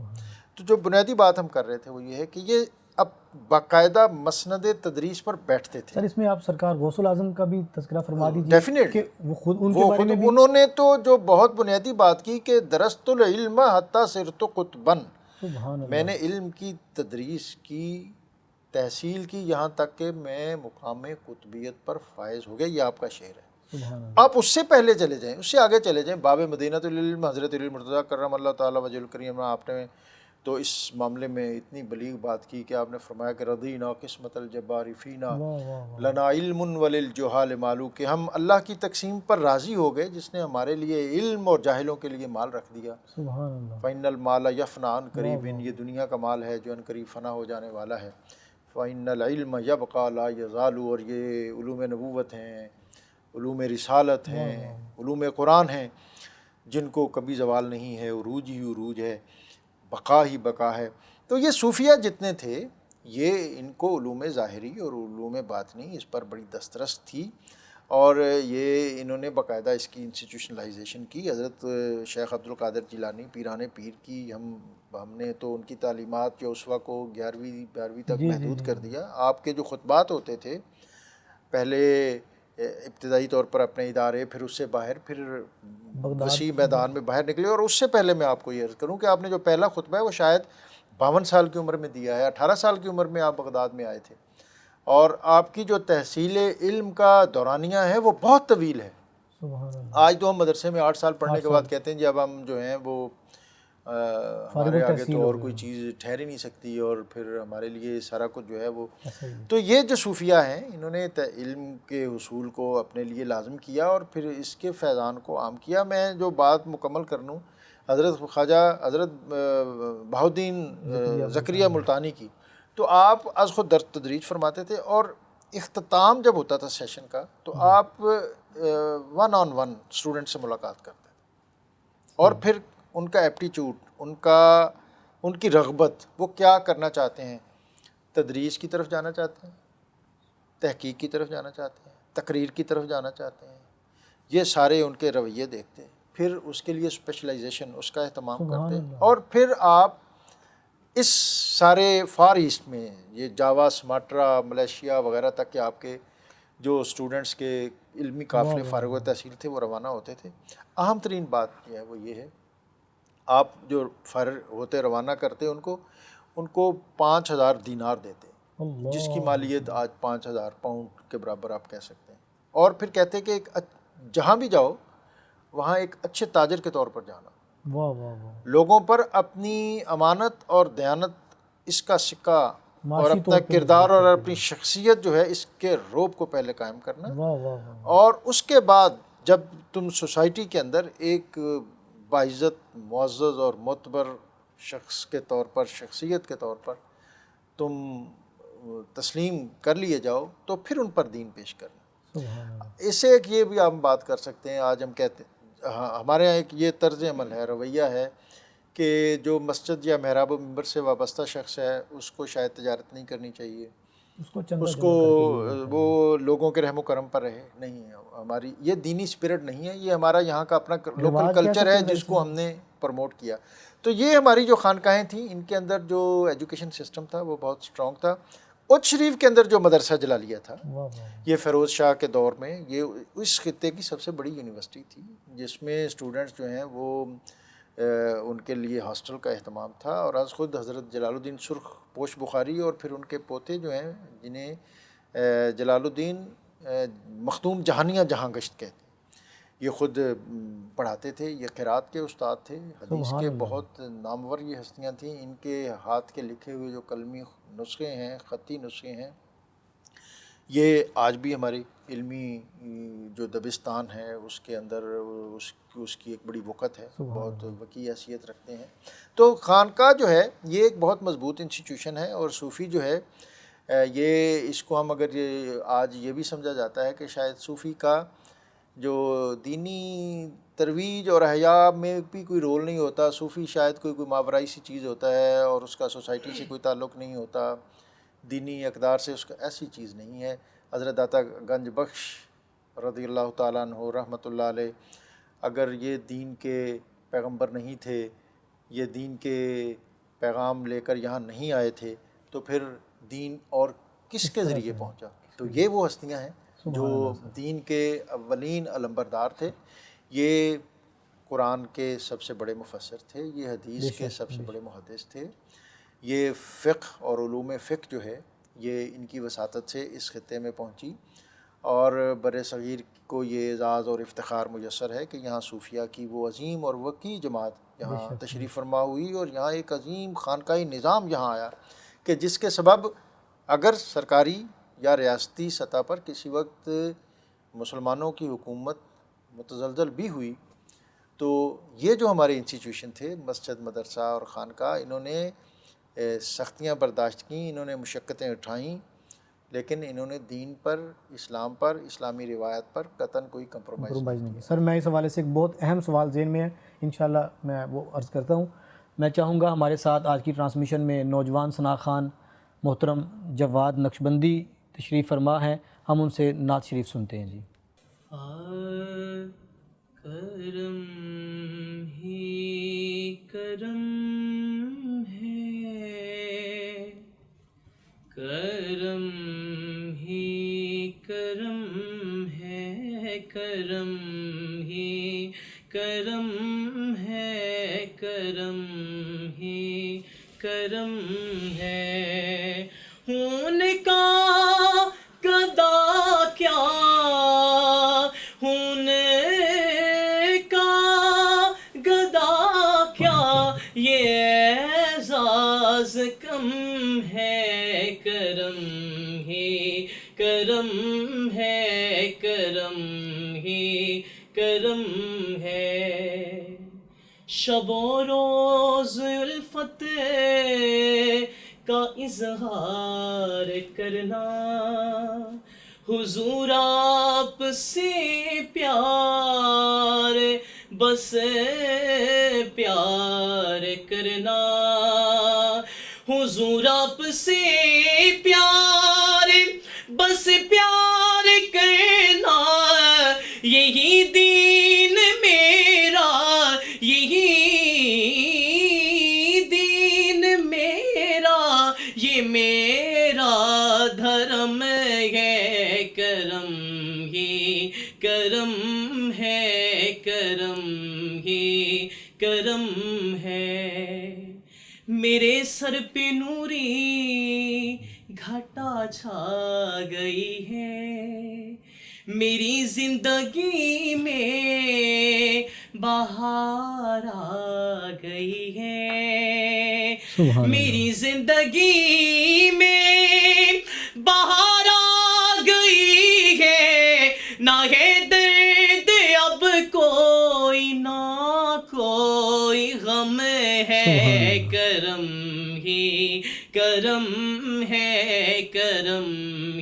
تو جو بنیادی بات ہم کر رہے تھے وہ یہ ہے کہ یہ اب باقاعدہ مسند تدریس پر بیٹھتے تھے۔ سر اس میں آپ سرکار غوث العظم کا بھی تذکرہ فرما دیجیے ڈیفینیٹلی کہ وہ خود ان کے بارے میں بھی انہوں نے تو جو بہت بنیادی بات کی کہ درست العلم حتی صرت قطباً، سبحان اللہ، میں نے علم کی تدریس کی، تحصیل کی، یہاں تک کہ میں مقام قطبیت پر فائز ہو گیا۔ یہ آپ کا شعر ہے۔ سبحان اللہ۔ آپ اس سے پہلے چلے جائیں، اس سے آگے چلے جائیں، باب مدینۃ العلم حضرت علی المرتضیٰ کرم اللہ تعالیٰ وجہ الکریم، آپ نے تو اس معاملے میں اتنی بلیغ بات کی کہ آپ نے فرمایا کہ رضینا قسمت الجبار فینا لنا علم وللجہال مالو، کہ ہم اللہ کی تقسیم پر راضی ہو گئے جس نے ہمارے لیے علم اور جاہلوں کے لیے مال رکھ دیا۔ سبحان اللہ۔ فَإِنَّ الْمَالَ يَفْنَىٰ عَنْ قَرِيبٍ، یہ دنیا کا مال ہے جو عن قریب فنا ہو جانے والا ہے۔ فَإِنَّ الْعِلْمَ يَبْقَىٰ لَا يَزَالُ، اور یہ علوم نبوت ہیں، علوم رسالت ہیں، علوم قرآن ہیں، جن کو کبھی زوال نہیں ہے، عروج ہی عروج ہے، بقا ہی بقا ہے۔ تو یہ صوفیہ جتنے تھے یہ ان کو علوم ظاہری اور علوم باطنی اس پر بڑی دسترس تھی، اور یہ انہوں نے باقاعدہ اس کی انسٹیٹیوشنلائزیشن کی۔ حضرت شیخ عبد القادر جیلانی پیران پیر کی ہم نے تو ان کی تعلیمات کے اسوہ کو 11ویں 12ویں تک محدود کر دیا۔ آپ کے جو خطبات ہوتے تھے پہلے ابتدائی طور پر اپنے ادارے، پھر اس سے باہر، پھر وسیع میدان میں باہر نکلے، اور اس سے پہلے میں آپ کو یہ عرض کروں کہ آپ نے جو پہلا خطبہ ہے وہ شاید 52 سال کی عمر میں دیا ہے، 18 سال کی عمر میں آپ بغداد میں آئے تھے، اور آپ کی جو تحصیل علم کا دورانیہ ہے وہ بہت طویل ہے۔ سبحان اللہ۔ آج تو ہم مدرسے میں 8 سال پڑھنے کے بعد کہتے ہیں جی اب ہم جو ہیں وہ ہمارے آگے تو اور کوئی چیز ٹھہر ہی نہیں سکتی، اور پھر ہمارے لیے سارا کچھ جو ہے وہ۔ تو یہ جو صوفیہ ہیں انہوں نے علم کے حصول کو اپنے لیے لازم کیا اور پھر اس کے فیضان کو عام کیا۔ میں جو بات مکمل کر لوں حضرت حضرت بہاؤالدین زکریا ملتانی کی، تو آپ از خود درس تدریج فرماتے تھے، اور اختتام جب ہوتا تھا سیشن کا تو آپ 1 on 1 اسٹوڈنٹ سے ملاقات کرتے تھے، اور پھر ان کا ایپٹیچیوڈ، ان کی رغبت، وہ کیا کرنا چاہتے ہیں، تدریس کی طرف جانا چاہتے ہیں، تحقیق کی طرف جانا چاہتے ہیں، تقریر کی طرف جانا چاہتے ہیں، یہ سارے ان کے رویے دیکھتے، پھر اس کے لیے اسپیشلائزیشن، اس کا اہتمام کرتے، اور پھر آپ اس سارے فار ایسٹ میں یہ جاوا، سماٹرا، ملیشیا وغیرہ تک کے آپ کے جو اسٹوڈنٹس کے علمی قافلے فارغ التحصیل تھے وہ روانہ ہوتے تھے. اہم ترین بات جو ہے وہ یہ ہے، آپ جو فارغ ہوتے روانہ کرتے ان کو 5,000 دینار دیتے، جس کی مالیت آج 5,000 پاؤنڈ کے برابر آپ کہہ سکتے ہیں. اور پھر کہتے کہ جہاں بھی جاؤ وہاں ایک اچھے تاجر کے طور پر جانا. واہ واہ واہ. لوگوں پر اپنی امانت اور دیانت، اس کا سکہ اور اپنا کردار اور اپنی شخصیت جو ہے اس کے روب کو پہلے قائم کرنا. واہ واہ واہ. اور اس کے بعد جب تم سوسائٹی کے اندر ایک باعزت، معزز اور معتبر شخص کے طور پر، شخصیت کے طور پر تم تسلیم کر لیے جاؤ تو پھر ان پر دین پیش کرنا. اس سے ایک یہ بھی ہم بات کر سکتے ہیں، آج ہم کہتے ہیں ہمارے یہاں ایک یہ طرز عمل ہے، رویہ ہے کہ جو مسجد یا محراب و منبر سے وابستہ شخص ہے اس کو شاید تجارت نہیں کرنی چاہیے، اس کو وہ لوگوں کے رحم و کرم پر رہے. نہیں ہے، ہماری یہ دینی اسپرٹ نہیں ہے، یہ ہمارا یہاں کا اپنا لوکل کلچر ہے جس کو ہم نے پروموٹ کیا. تو یہ ہماری جو خانقاہیں تھیں ان کے اندر جو ایجوکیشن سسٹم تھا وہ بہت اسٹرانگ تھا. اچ شریف کے اندر جو مدرسہ جلالیہ تھا یہ فیروز شاہ کے دور میں یہ اس خطے کی سب سے بڑی یونیورسٹی تھی، جس میں اسٹوڈنٹس جو ہیں وہ ان کے لیے ہاسٹل کا اہتمام تھا. اور آج خود حضرت جلال الدین سرخ پوش بخاری اور پھر ان کے پوتے جو ہیں جنہیں جلال الدین مخدوم جہانیہ جہاں گشت کہتے ہیں، یہ خود پڑھاتے تھے، یہ قرات کے استاد تھے، حدیث کے بہت نامور یہ ہستیاں تھیں. ان کے ہاتھ کے لکھے ہوئے جو قلمی نسخے ہیں، خطی نسخے ہیں، یہ آج بھی ہماری علمی جو دبستان ہے اس کے اندر اس کی ایک بڑی وقت ہے، بہت وسیع حیثیت رکھتے ہیں. تو خانقاہ جو ہے یہ ایک بہت مضبوط انسٹیٹیوشن ہے. اور صوفی جو ہے یہ اس کو ہم اگر آج یہ بھی سمجھا جاتا ہے کہ شاید صوفی کا جو دینی ترویج اور احیاء میں بھی کوئی رول نہیں ہوتا، صوفی شاید کوئی ماورائی سی چیز ہوتا ہے اور اس کا سوسائٹی سے کوئی تعلق نہیں ہوتا، دینی اقدار سے اس کا، ایسی چیز نہیں ہے. حضرت داتا گنج بخش رضی اللہ تعالیٰ عنہ رحمۃ اللہ علیہ اگر یہ دین کے پیغمبر نہیں تھے، یہ دین کے پیغام لے کر یہاں نہیں آئے تھے تو پھر دین اور کس کے ذریعے پہنچا. تو یہ وہ ہستیاں ہیں جو دین کے اولین علمبردار تھے. یہ قرآن کے سب سے بڑے مفسر تھے، یہ حدیث کے سب سے بڑے محدث تھے. یہ فقہ اور علوم فقہ جو ہے یہ ان کی وساطت سے اس خطے میں پہنچی، اور بر صغیر کو یہ اعزاز اور افتخار میسر ہے کہ یہاں صوفیہ کی وہ عظیم اور وسیع جماعت یہاں تشریف فرما ہوئی، اور یہاں ایک عظیم خانقاہی نظام یہاں آیا کہ جس کے سبب اگر سرکاری یا ریاستی سطح پر کسی وقت مسلمانوں کی حکومت متزلزل بھی ہوئی تو یہ جو ہمارے انسٹیٹیوشن تھے، مسجد، مدرسہ اور خانقاہ، انہوں نے سختیاں برداشت کیں، انہوں نے مشقتیں اٹھائیں، لیکن انہوں نے دین پر، اسلام پر، اسلامی روایت پر قطعاً کوئی کمپرومائز نہیں کیا. سر میں اس حوالے سے ایک بہت اہم سوال ذہن میں ہے، انشاءاللہ میں وہ عرض کرتا ہوں. میں چاہوں گا ہمارے ساتھ آج کی ٹرانسمیشن میں نوجوان ثناء خان محترم جواد نقشبندی تشریف فرما ہے، ہم ان سے نعت شریف سنتے ہیں. جی کرم ہی کرم ہے، کرم ہی کرم ہے، کرم ہی کرم ہے، کرم ہی کرم ہے. ان کا گدا کیا، ان کا گدا کیا، یہ اعزاز کم ہے، کرم ہی کرم ہے، کرم ہی کرم ہے. شب و روز الفت کا اظہار کرنا، حضور آپ سے پیار، بس پیار کرنا، حضور آپ سے پیار، بس پیار کرنا، یہی دین میرا، یہی دین میرا ہے کرم ہی کرم ہے میرے سر پہ نوری گھٹا چھا گئی ہے میری زندگی میں بہار آ گئی ہے سبحان میری زندگی میں بہار آ گئی ہے نہ ہے درد اب کوئی نہ کوئی غم ہے کرم ہی کرم ہے کرم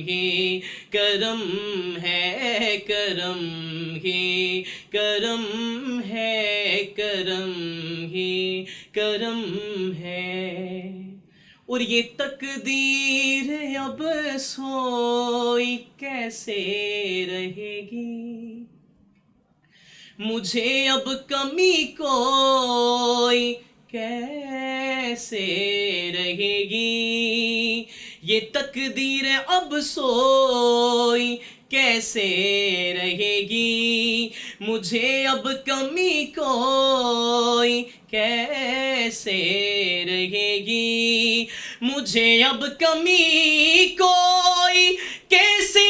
ہی کرم ہے کرم ہی کرم ہے کرم ہی کرم ہے اور یہ تقدیر اب سوئی کیسے رہے گی مجھے اب کمی کوئی کیسے رہے گی یہ تقدیر اب سوئی کیسے رہے گی مجھے اب کمی کوئی کیسے رہے گی مجھے اب کمی کوئی کیسے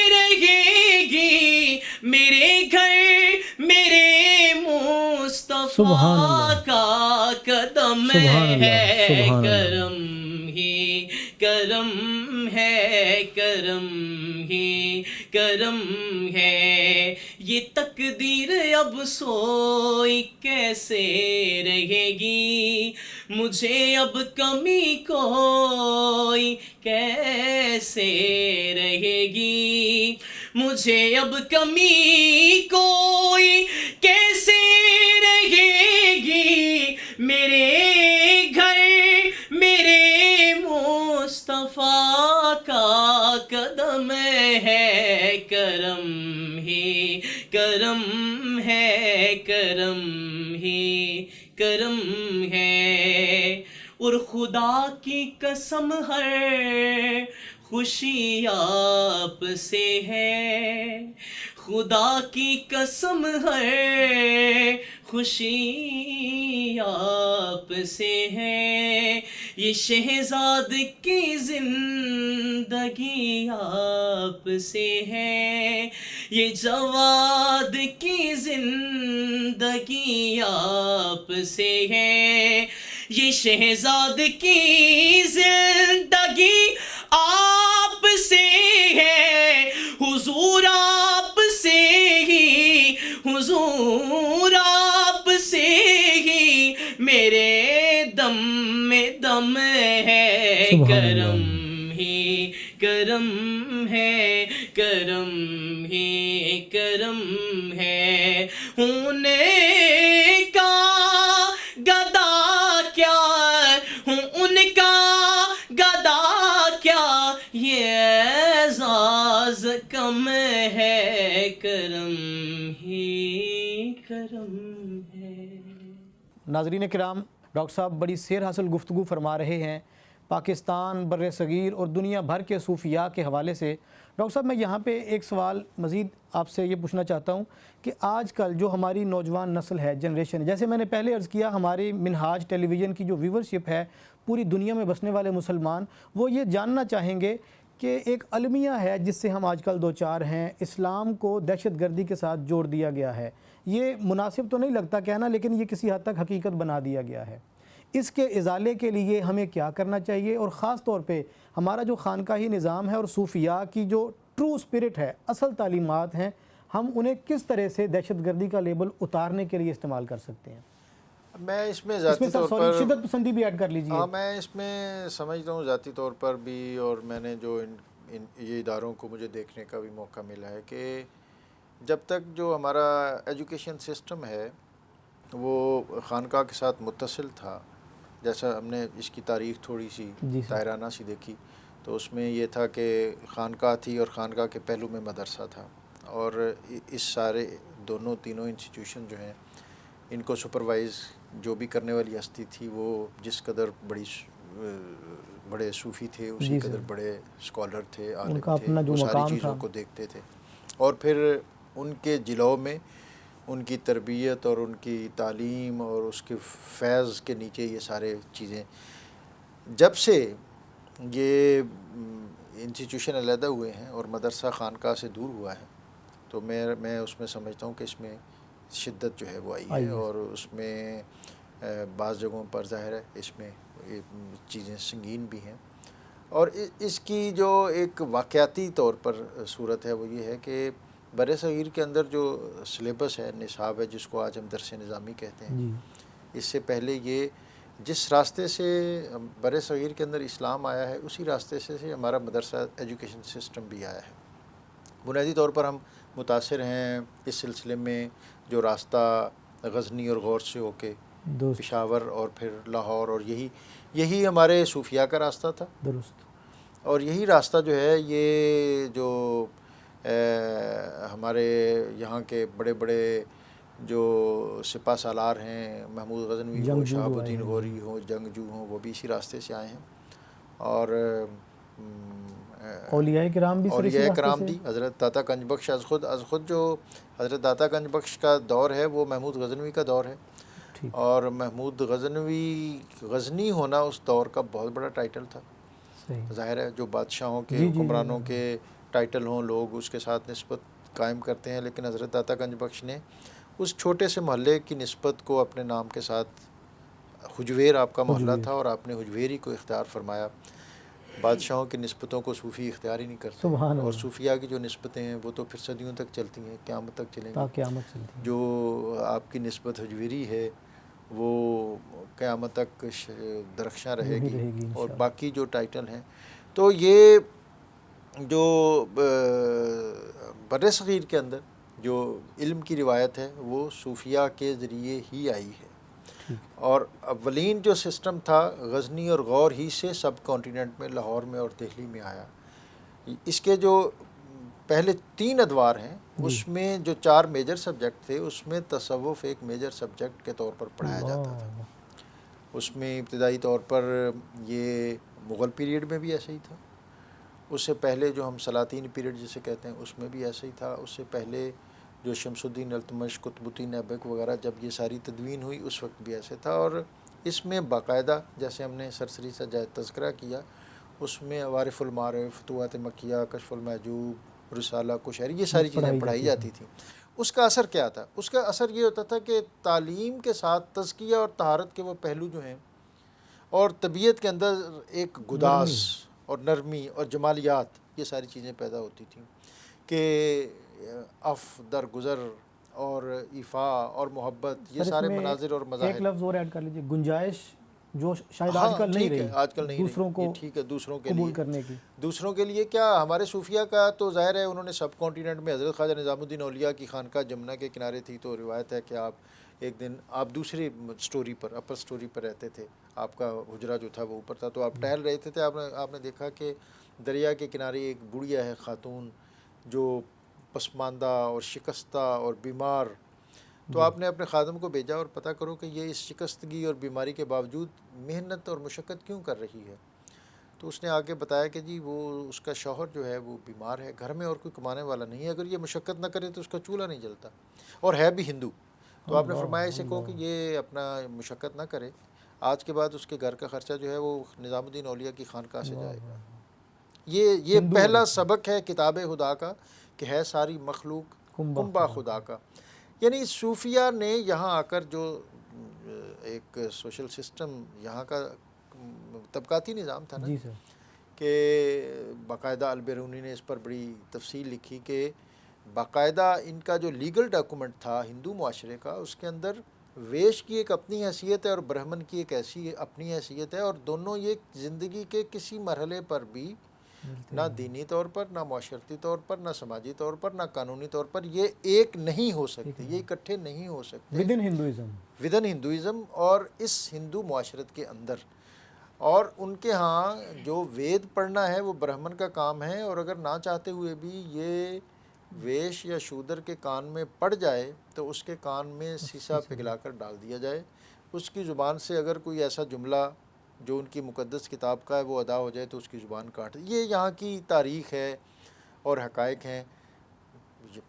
رہے گی میرے گھر میرے مصطفیٰ کا قدم ہے کرم ہی کرم ہے کرم ہی کرم ہے یہ تقدیر اب سوئی کیسے رہے گی مجھے اب کمی کوئی کیسے رہے گی مجھے اب کمی کوئی کیسے رہے گی میرے گھر میرے مصطفیٰ کا قدم ہے کرم ہی کرم ہے کرم ہی کرم ہے اور خدا کی قسم ہر خوشی آپ سے ہے خدا کی قسم ہے خوشی آپ سے ہے یہ شہزاد کی زندگی آپ سے ہے یہ جواد کی زندگی آپ سے ہے یہ شہزاد کی زندگی آپ سے ہے حضور آپ سے ہی حضور آپ سے ہی میرے دم میں دم ہے کرم ہی کرم ہے کرم ہی کرم ہے ہونے کا گدا کیا ہوں ان کا گدا کیا یہ اعزاز کم ہے کرم ہی کرم ہے ناظرین کرام، ڈاکٹر صاحب بڑی سیر حاصل گفتگو فرما رہے ہیں پاکستان، بر صغیر اور دنیا بھر کے صوفیاء کے حوالے سے۔ ڈاکٹر صاحب میں یہاں پہ ایک سوال مزید آپ سے یہ پوچھنا چاہتا ہوں کہ آج کل جو ہماری نوجوان نسل ہے، جنریشن، جیسے میں نے پہلے عرض کیا ہماری منہاج ٹیلی ویژن کی جو ویورشپ ہے پوری دنیا میں بسنے والے مسلمان، وہ یہ جاننا چاہیں گے کہ ایک المیہ ہے جس سے ہم آج کل دوچار ہیں، اسلام کو دہشت گردی کے ساتھ جوڑ دیا گیا ہے۔ یہ مناسب تو نہیں لگتا کہنا، لیکن یہ کسی حد تک حقیقت بنا دیا گیا ہے۔ اس کے ازالے کے لیے ہمیں کیا کرنا چاہیے، اور خاص طور پہ ہمارا جو خانقاہی نظام ہے اور صوفیاء کی جو ٹرو اسپرٹ ہے، اصل تعلیمات ہیں، ہم انہیں کس طرح سے دہشت گردی کا لیبل اتارنے کے لیے استعمال کر سکتے ہیں؟ میں اس میں ذاتی طور پر شدت پسندی بھی ایڈ کر لیجیے۔ ہاں، میں اس میں سمجھتا ہوں ذاتی طور پر بھی، اور میں نے جو یہ اداروں کو مجھے دیکھنے کا بھی موقع ملا ہے کہ جب تک جو ہمارا ایجوکیشن سسٹم ہے وہ خانقاہ کے ساتھ متصل تھا، جیسا ہم نے اس کی تاریخ تھوڑی سی طاہرانہ سی دیکھی تو اس میں یہ تھا کہ خانقاہ تھی اور خانقاہ کے پہلو میں مدرسہ تھا، اور اس سارے تینوں انسٹیٹیوشن جو ہیں ان کو سپروائز جو بھی کرنے والی ہستی تھی وہ جس قدر بڑے صوفی تھے اسی قدر بڑے اسکالر تھے، عالم تھے، وہ ساری چیزوں کو دیکھتے تھے۔ اور پھر ان کے جلو میں ان کی تربیت اور ان کی تعلیم اور اس کے فیض کے نیچے یہ سارے چیزیں جب سے یہ انسٹیٹیوشن علیحدہ ہوئے ہیں اور مدرسہ خانقاہ سے دور ہوا ہے تو میں اس میں سمجھتا ہوں کہ اس میں شدت جو ہے وہ آئی ہے اور اس میں بعض جگہوں پر ظاہر ہے اس میں چیزیں سنگین بھی ہیں. اور اس کی جو ایک واقعاتی طور پر صورت ہے وہ یہ ہے کہ بر صغیر کے اندر جو سلیبس ہے، نصاب ہے، جس کو آج ہم درس نظامی کہتے ہیں، اس سے پہلے یہ جس راستے سے بر صغیر کے اندر اسلام آیا ہے اسی راستے سے ہمارا مدرسہ ایجوکیشن سسٹم بھی آیا ہے. بنیادی طور پر ہم متاثر ہیں اس سلسلے میں جو راستہ غزنی اور غور سے ہو کے پشاور اور پھر لاہور، اور یہی ہمارے صوفیاء کا راستہ تھا. درست. اور یہی راستہ جو ہے یہ جو ہمارے یہاں کے بڑے بڑے جو سپہ سالار ہیں، محمود غزنوی ہو، شہاب الدین غوری ہو، جنگجو ہوں، وہ بھی اسی راستے سے آئے ہیں. اور اولیاء کرام بھی حضرت داتا گنج بخش از خود جو حضرت داتا گنج بخش کا دور ہے وہ محمود غزنوی کا دور ہے. اور محمود غزنی ہونا اس دور کا بہت بڑا ٹائٹل تھا. ظاہر ہے جو بادشاہوں کے حکمرانوں کے ٹائٹل ہوں لوگ اس کے ساتھ نسبت قائم کرتے ہیں، لیکن حضرت داتا گنج بخش نے اس چھوٹے سے محلے کی نسبت کو اپنے نام کے ساتھ، حجویر آپ کا محلہ تھا اور آپ نے حجویری کو اختیار فرمایا. بادشاہوں کی نسبتوں کو صوفی اختیار ہی نہیں کرتے، اور صوفیاء کی جو نسبتیں ہیں وہ تو پھر صدیوں تک چلتی ہیں، قیامت تک چلیں گی. جو آپ کی نسبت حجویری ہے وہ قیامت تک درخشاں رہے گی. اور باقی جو ٹائٹل ہیں تو یہ جو بر صغیر کے اندر جو علم کی روایت ہے وہ صوفیاء کے ذریعے ہی آئی ہے. اور اولین جو سسٹم تھا غزنی اور غور ہی سے سب کانٹیننٹ میں، لاہور میں اور دہلی میں آیا. اس کے جو پہلے 3 ادوار ہیں اس میں جو 4 میجر سبجیکٹ تھے اس میں تصوف ایک میجر سبجیکٹ کے طور پر پڑھایا جاتا تھا. اس میں ابتدائی طور پر یہ مغل پیریڈ میں بھی ایسا ہی تھا، اس سے پہلے جو ہم سلاطین پیریڈ جسے کہتے ہیں اس میں بھی ایسا ہی تھا، اس سے پہلے جو شمس الدین التمش، قطب الدین ایبک وغیرہ جب یہ ساری تدوین ہوئی اس وقت بھی ایسے تھا. اور اس میں باقاعدہ جیسے ہم نے سرسری سا تذکرہ کیا اس میں عوارف المعارف، فتوحات مکیہ، کشف المحجوب، رسالہ، کوشیری، یہ ساری چیزیں پڑھائی جاتی تھیں. اس کا اثر کیا تھا؟ اس کا اثر یہ ہوتا تھا کہ تعلیم کے ساتھ تزکیہ اور طہارت کے وہ پہلو جو ہیں اور طبیعت کے اندر ایک گداس اور نرمی اور جمالیات، یہ ساری چیزیں پیدا ہوتی تھیں کہ اف در گزر اور ایفا اور محبت، یہ سارے مناظر اور مظاہر. ایک لفظ اور ایڈ کر لیجیے، گنجائش جو شاید آج کل نہیں رہی، آج کل نہیں دوسروں کو ٹھیک ہے، دوسروں کے قبول لیے کرنے کی. دوسروں کے لیے کیا ہمارے صوفیاء کا تو ظاہر ہے انہوں نے سب کانٹیننٹ میں حضرت خواجہ نظام الدین اولیاء کی خانقاہ جمنا کے کنارے تھی، تو روایت ہے کہ آپ ایک دن آپ دوسری سٹوری پر، اپر سٹوری پر رہتے تھے، آپ کا حجرہ جو تھا وہ اوپر تھا، تو آپ ٹہل رہے تھے. آپ نے دیکھا کہ دریا کے کنارے ایک بڑھیا ہے خاتون جو پسماندہ اور شکستہ اور بیمار. تو آپ نے اپنے خادم کو بھیجا اور پتہ کرو کہ یہ اس شکستگی اور بیماری کے باوجود محنت اور مشقت کیوں کر رہی ہے. تو اس نے آگے بتایا کہ جی وہ اس کا شوہر جو ہے وہ بیمار ہے، گھر میں اور کوئی کمانے والا نہیں ہے، اگر یہ مشقت نہ کرے تو اس کا چولہا نہیں جلتا، اور ہے بھی ہندو. تو آپ نے فرمایا اسے کہو کہ یہ اپنا مشقت نہ کرے، آج کے بعد اس کے گھر کا خرچہ جو ہے وہ نظام الدین اولیاء کی خانقاہ سے جائے گا. یہ پہلا سبق ہے کتاب خدا کا کہ ہے ساری مخلوق کنبہ خدا کا. یعنی صوفیہ نے یہاں آ کر جو ایک سوشل سسٹم یہاں کا طبقاتی نظام تھا نا، کہ باقاعدہ البیرونی نے اس پر بڑی تفصیل لکھی کہ باقاعدہ ان کا جو لیگل ڈاکومنٹ تھا ہندو معاشرے کا، اس کے اندر ویش کی ایک اپنی حیثیت ہے اور برہمن کی ایک ایسی اپنی حیثیت ہے، اور دونوں یہ زندگی کے کسی مرحلے پر بھی نہ دینی طور پر، نہ معاشرتی طور پر، نہ سماجی طور پر، نہ قانونی طور پر یہ ایک نہیں ہو سکتے، یہ اکٹھے نہیں ہو سکتے ودن ہندوازم اور اس ہندو معاشرت کے اندر. اور ان کے ہاں جو وید پڑھنا ہے وہ برہمن کا کام ہے، اور اگر نہ چاہتے ہوئے بھی یہ ویش یا شودر کے کان میں پڑ جائے تو اس کے کان میں سیسا پگھلا کر ڈال دیا جائے. اس کی زبان سے اگر کوئی ایسا جملہ جو ان کی مقدس کتاب کا ہے وہ ادا ہو جائے تو اس کی زبان کاٹ. یہ یہاں کی تاریخ ہے اور حقائق ہیں.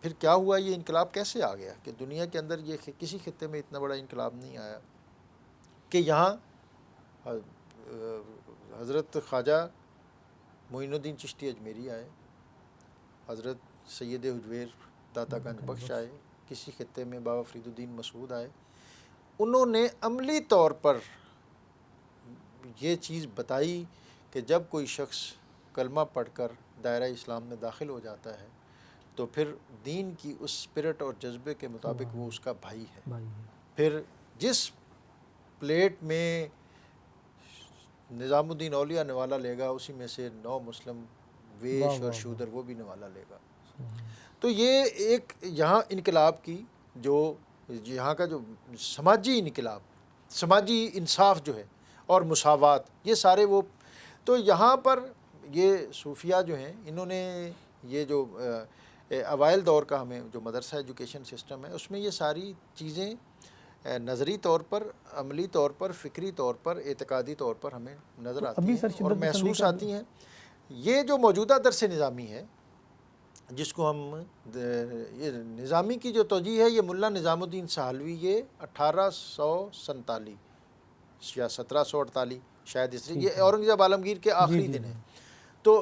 پھر کیا ہوا، یہ انقلاب کیسے آ گیا کہ دنیا کے اندر یہ کسی خطے میں اتنا بڑا انقلاب نہیں آیا کہ یہاں حضرت خواجہ معین الدین چشتی اجمیری آئے، حضرت سید حجویر داتا گنج بخش آئے، کسی خطے میں بابا فرید الدین مسعود آئے. انہوں نے عملی طور پر یہ چیز بتائی کہ جب کوئی شخص کلمہ پڑھ کر دائرہ اسلام میں داخل ہو جاتا ہے تو پھر دین کی اس اسپرٹ اور جذبے کے مطابق وہ اس کا بھائی ہے. پھر جس پلیٹ میں نظام الدین اولیاء نوالا لے گا اسی میں سے 9 مسلم ویش اور شودر وہ بھی نوالا لے گا. تو یہ ایک یہاں انقلاب کی جو یہاں کا جو سماجی انقلاب، سماجی انصاف جو ہے اور مساوات، یہ سارے وہ. تو یہاں پر یہ صوفیہ جو ہیں انہوں نے یہ جو اوائل دور کا ہمیں جو مدرسہ ایجوکیشن سسٹم ہے اس میں یہ ساری چیزیں نظری طور پر، عملی طور پر، فکری طور پر، اعتقادی طور پر ہمیں نظر آتی ہیں اور محسوس آتی ہیں. یہ جو موجودہ درس نظامی ہے جس کو ہم یہ نظامی کی جو توجیہ ہے، یہ ملا نظام الدین سہلوی، یہ 1847 یا 1748 شاید اس لیے، یہ اورنگزیب عالمگیر کے آخری دن ہے. تو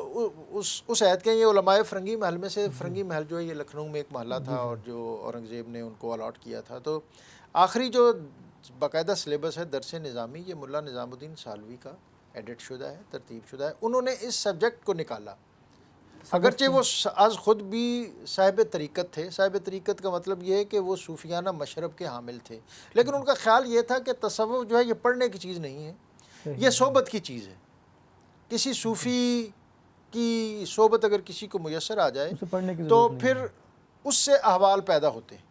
اس عہد کے یہ علماء فرنگی محل میں سے، فرنگی محل جو ہے یہ لکھنؤ میں ایک محلہ تھا اور جو اورنگزیب نے ان کو الاٹ کیا تھا. تو آخری جو باقاعدہ سلیبس ہے درس نظامی یہ ملا نظام الدین سہلوی کا ایڈٹ شدہ ہے، ترتیب شدہ ہے. انہوں نے اس سبجیکٹ کو نکالا، اگرچہ وہ آج خود بھی صاحب طریقت تھے. صاحب طریقت کا مطلب یہ ہے کہ وہ صوفیانہ مشرب کے حامل تھے، لیکن ان کا خیال یہ تھا کہ تصوف جو ہے یہ پڑھنے کی چیز نہیں ہے، یہ صحبت کی چیز ہے. کسی صوفی کی صحبت اگر کسی کو میسر آ جائے تو پھر اس سے احوال پیدا ہوتے ہیں.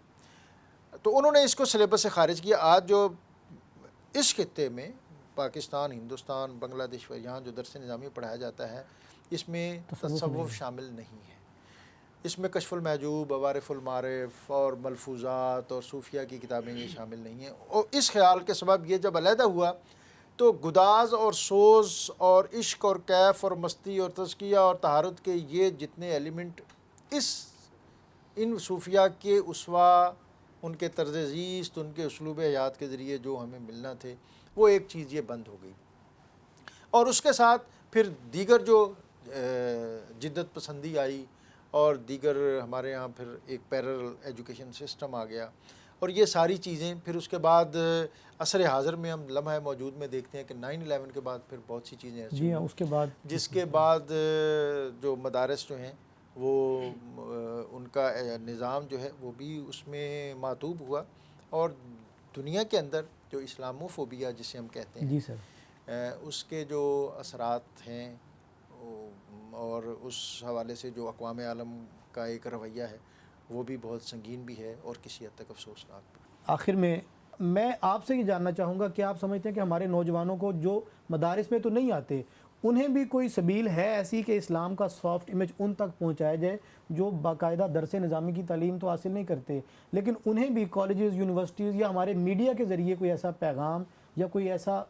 تو انہوں نے اس کو سلیبس سے خارج کیا. آج جو اس خطے میں پاکستان، ہندوستان، بنگلہ دیش یہاں جو درس نظامی پڑھایا جاتا ہے اس میں تصوف شامل نہیں ہے. اس میں کشف المحجوب، عوارف المعارف اور ملفوظات اور صوفیہ کی کتابیں یہ شامل نہیں ہیں. اور اس خیال کے سبب یہ جب علیحدہ ہوا تو گداز اور سوز اور عشق اور کیف اور مستی اور تزکیہ اور طہارت کے یہ جتنے ایلیمنٹ ان صوفیہ کے اسوا، ان کے طرز زیست، ان کے اسلوب حیات کے ذریعے جو ہمیں ملنا تھے، وہ ایک چیز یہ بند ہو گئی. اور اس کے ساتھ پھر دیگر جو جدت پسندی آئی اور دیگر ہمارے ہاں پھر ایک پیرل ایجوکیشن سسٹم آ گیا. اور یہ ساری چیزیں پھر اس کے بعد عصر حاضر میں ہم لمحہ موجود میں دیکھتے ہیں کہ 9/11 کے بعد پھر بہت سی چیزیں ایسی جی ہاں، اس کے بعد جس کے بعد جو مدارس جو ہیں وہ ان کا نظام جو ہے وہ بھی اس میں معطوب ہوا. اور دنیا کے اندر جو اسلاموفوبیا جسے ہم کہتے ہیں، جی سر، اس کے جو اثرات ہیں اور اس حوالے سے جو اقوام عالم کا ایک رویہ ہے وہ بھی بہت سنگین بھی ہے اور کسی حد تک افسوسناک بھی. آخر میں آپ سے یہ جاننا چاہوں گا کہ آپ سمجھتے ہیں کہ ہمارے نوجوانوں کو جو مدارس میں تو نہیں آتے، انہیں بھی کوئی سبیل ہے ایسی کہ اسلام کا سافٹ امیج ان تک پہنچایا جائے جو باقاعدہ درس نظامی کی تعلیم تو حاصل نہیں کرتے، لیکن انہیں بھی کالجز، یونیورسٹیز یا ہمارے میڈیا کے ذریعے کوئی ایسا پیغام یا کوئی ایسا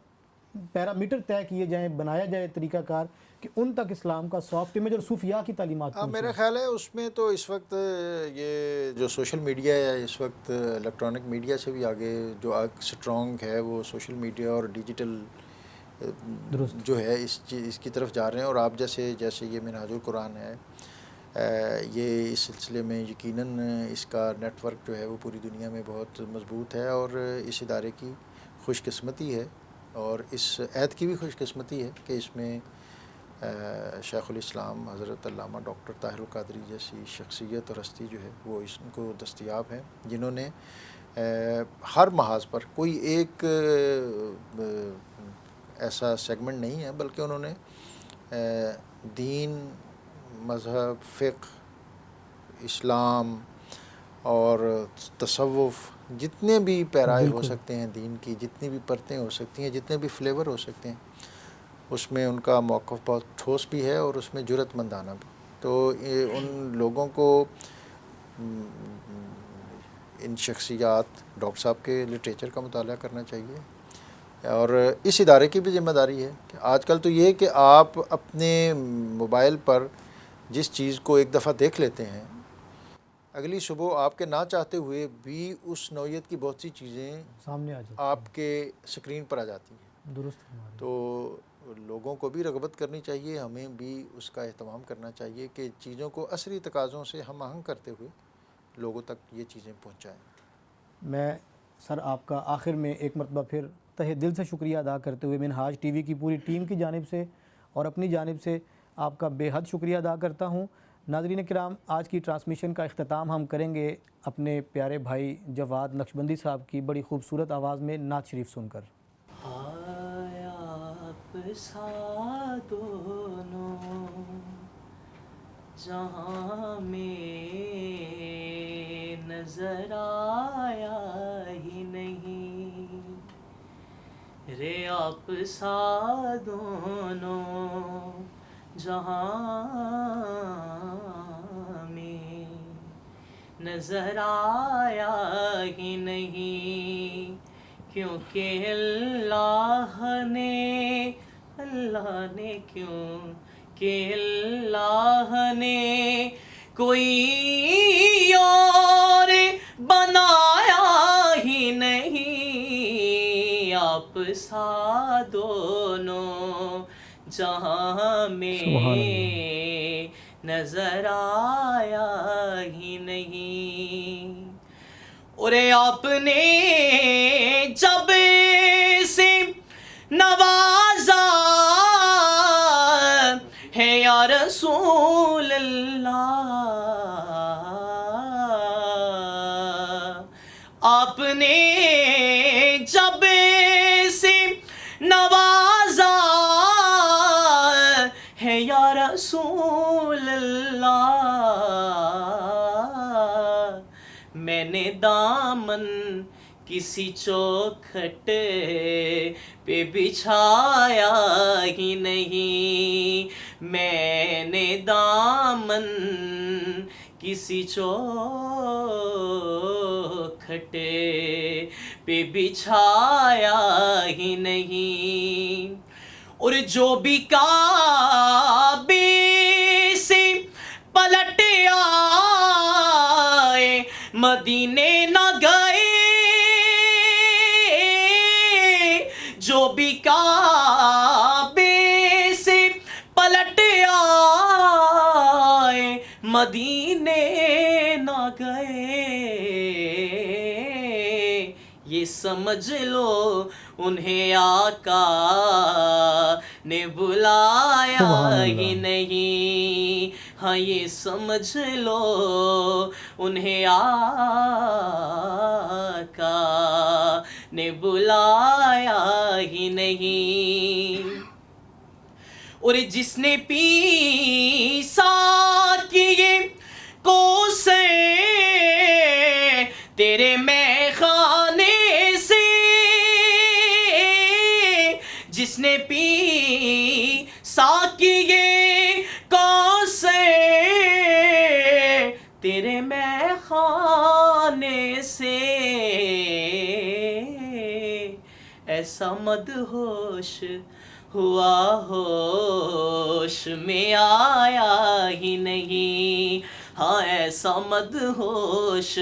پیرامیٹر طے کیے جائیں، بنایا جائے طریقہ کار کہ ان تک اسلام کا سافٹ امیج اور صوفیہ کی تعلیمات پہنچیں؟ میرا خیال ہے اس میں تو اس وقت یہ جو سوشل میڈیا ہے، اس وقت الیکٹرانک میڈیا سے بھی آگے جو اسٹرانگ ہے وہ سوشل میڈیا اور ڈیجیٹل جو ہے اس کی طرف جا رہے ہیں. اور آپ جیسے یہ منہاج القرآن ہے، یہ اس سلسلے میں یقیناً اس کا نیٹ ورک جو ہے وہ پوری دنیا میں بہت مضبوط ہے اور اس ادارے کی خوش قسمتی ہے اور اس عہد کی بھی خوش قسمتی ہے کہ اس میں شیخ الاسلام حضرت علامہ ڈاکٹر طاہر القادری جیسی شخصیت اور ہستی جو ہے وہ اس کو دستیاب ہے، جنہوں نے ہر محاذ پر کوئی ایک ایسا سیگمنٹ نہیں ہے بلکہ انہوں نے دین، مذہب، فقہ، اسلام اور تصوف، جتنے بھی پیرائے ہو سکتے ہیں دین کی، جتنی بھی پرتیں ہو سکتی ہیں، جتنے بھی فلیور ہو سکتے ہیں، اس میں ان کا موقف بہت ٹھوس بھی ہے اور اس میں جرأت مندانہ بھی. تو ان لوگوں کو، ان شخصیات، ڈاکٹر صاحب کے لٹریچر کا مطالعہ کرنا چاہیے. اور اس ادارے کی بھی ذمہ داری ہے کہ آج کل تو یہ کہ آپ اپنے موبائل پر جس چیز کو ایک دفعہ دیکھ لیتے ہیں اگلی صبح آپ کے نہ چاہتے ہوئے بھی اس نوعیت کی بہت سی چیزیں سامنے آ جاتا آپ کے سکرین پر آ جاتی ہیں. ہے. درست فرما رہے ہیں. تو لوگوں کو بھی رغبت کرنی چاہیے, ہمیں بھی اس کا اہتمام کرنا چاہیے کہ چیزوں کو عصری تقاضوں سے ہم آہنگ کرتے ہوئے لوگوں تک یہ چیزیں پہنچائیں. میں سر آپ کا آخر میں ایک مرتبہ پھر تہہ دل سے شکریہ ادا کرتے ہوئے منہاج ٹی وی کی پوری ٹیم کی جانب سے اور اپنی جانب سے آپ کا بے حد شکریہ ادا کرتا ہوں. ناظرین کرام, آج کی ٹرانسمیشن کا اختتام ہم کریں گے اپنے پیارے بھائی جواد نقشبندی صاحب کی بڑی خوبصورت آواز میں نعت شریف سن کر. آپ سا دونوں جہاں میں نظر آیا ہی نہیں رے, آپ سا دونوں جہاں میں نظر آیا ہی نہیں, کیونکہ اللہ نے کیوں کہ اللہ نے کوئی اور بنایا ہی نہیں, آپ سا دونوں جہاں میں نظر آیا ہی نہیں. اور آپ نے جب سے نوازا ہے یا رسول اللہ, آپ نے جب سے نوازا ہے یا رسول اللہ, میں نے دامن کسی چوکھٹ پہ بچھایا ہی نہیں, میں نے دامن کسی چوکھٹ پہ بچھایا ہی نہیں, اور جو بھی کعبے سے پلٹ آئے مدینے نہ گئے, جو بھی کعبے سے پلٹ آئے مدینے نہ گئے, یہ سمجھ لو انہیں آقا نے بلایا ہی نہیں, ہاں یہ سمجھ لو انہیں آقا نے بلایا ہی نہیں. اور جس نے پی ساکیے کوثر تیرے میخانے سے, جس نے پی ساکیے کوثر تیرے میخانے سے, ایسا مدہوش ہوا ہوش میں آیا ہی نہیں, ہاں ایسا مدہوش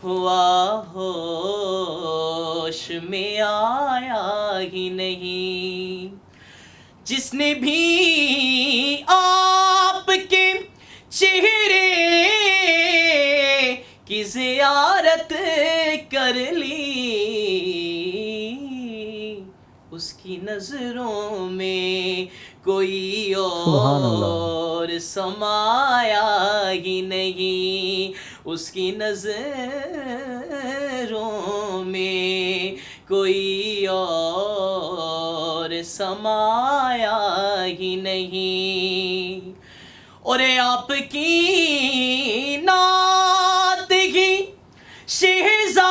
ہوا ہوش میں آیا ہی نہیں. جس نے بھی آپ کے چہرے کی زیارت کر لی, اس کی نظروں میں کوئی اور سمایا ہی نہیں, اس کی نظروں میں کوئی اور سمایا ہی نہیں. اور آپ کی نعت ہی شہزاد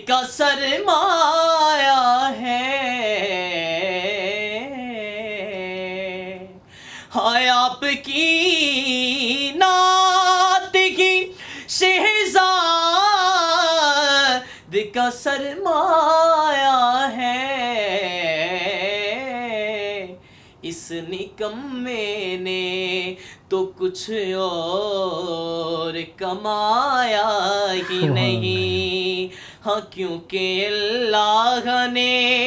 کا سرمایہ ہے, ہائے آپ کی نعت ہی شہزاد کا سرمایہ ہے, اس نکمے نے تو کچھ اور کمایا ہی نہیں. ہاں کیونکہ اللہ نے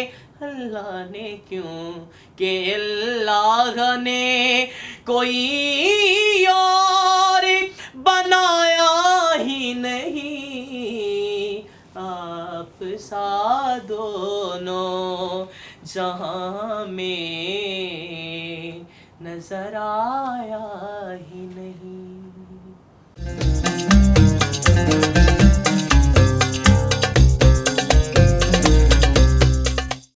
کیونکہ اللہ نے کوئی اور بنایا ہی نہیں. آپ سا دونوں جہاں میں نظر آیا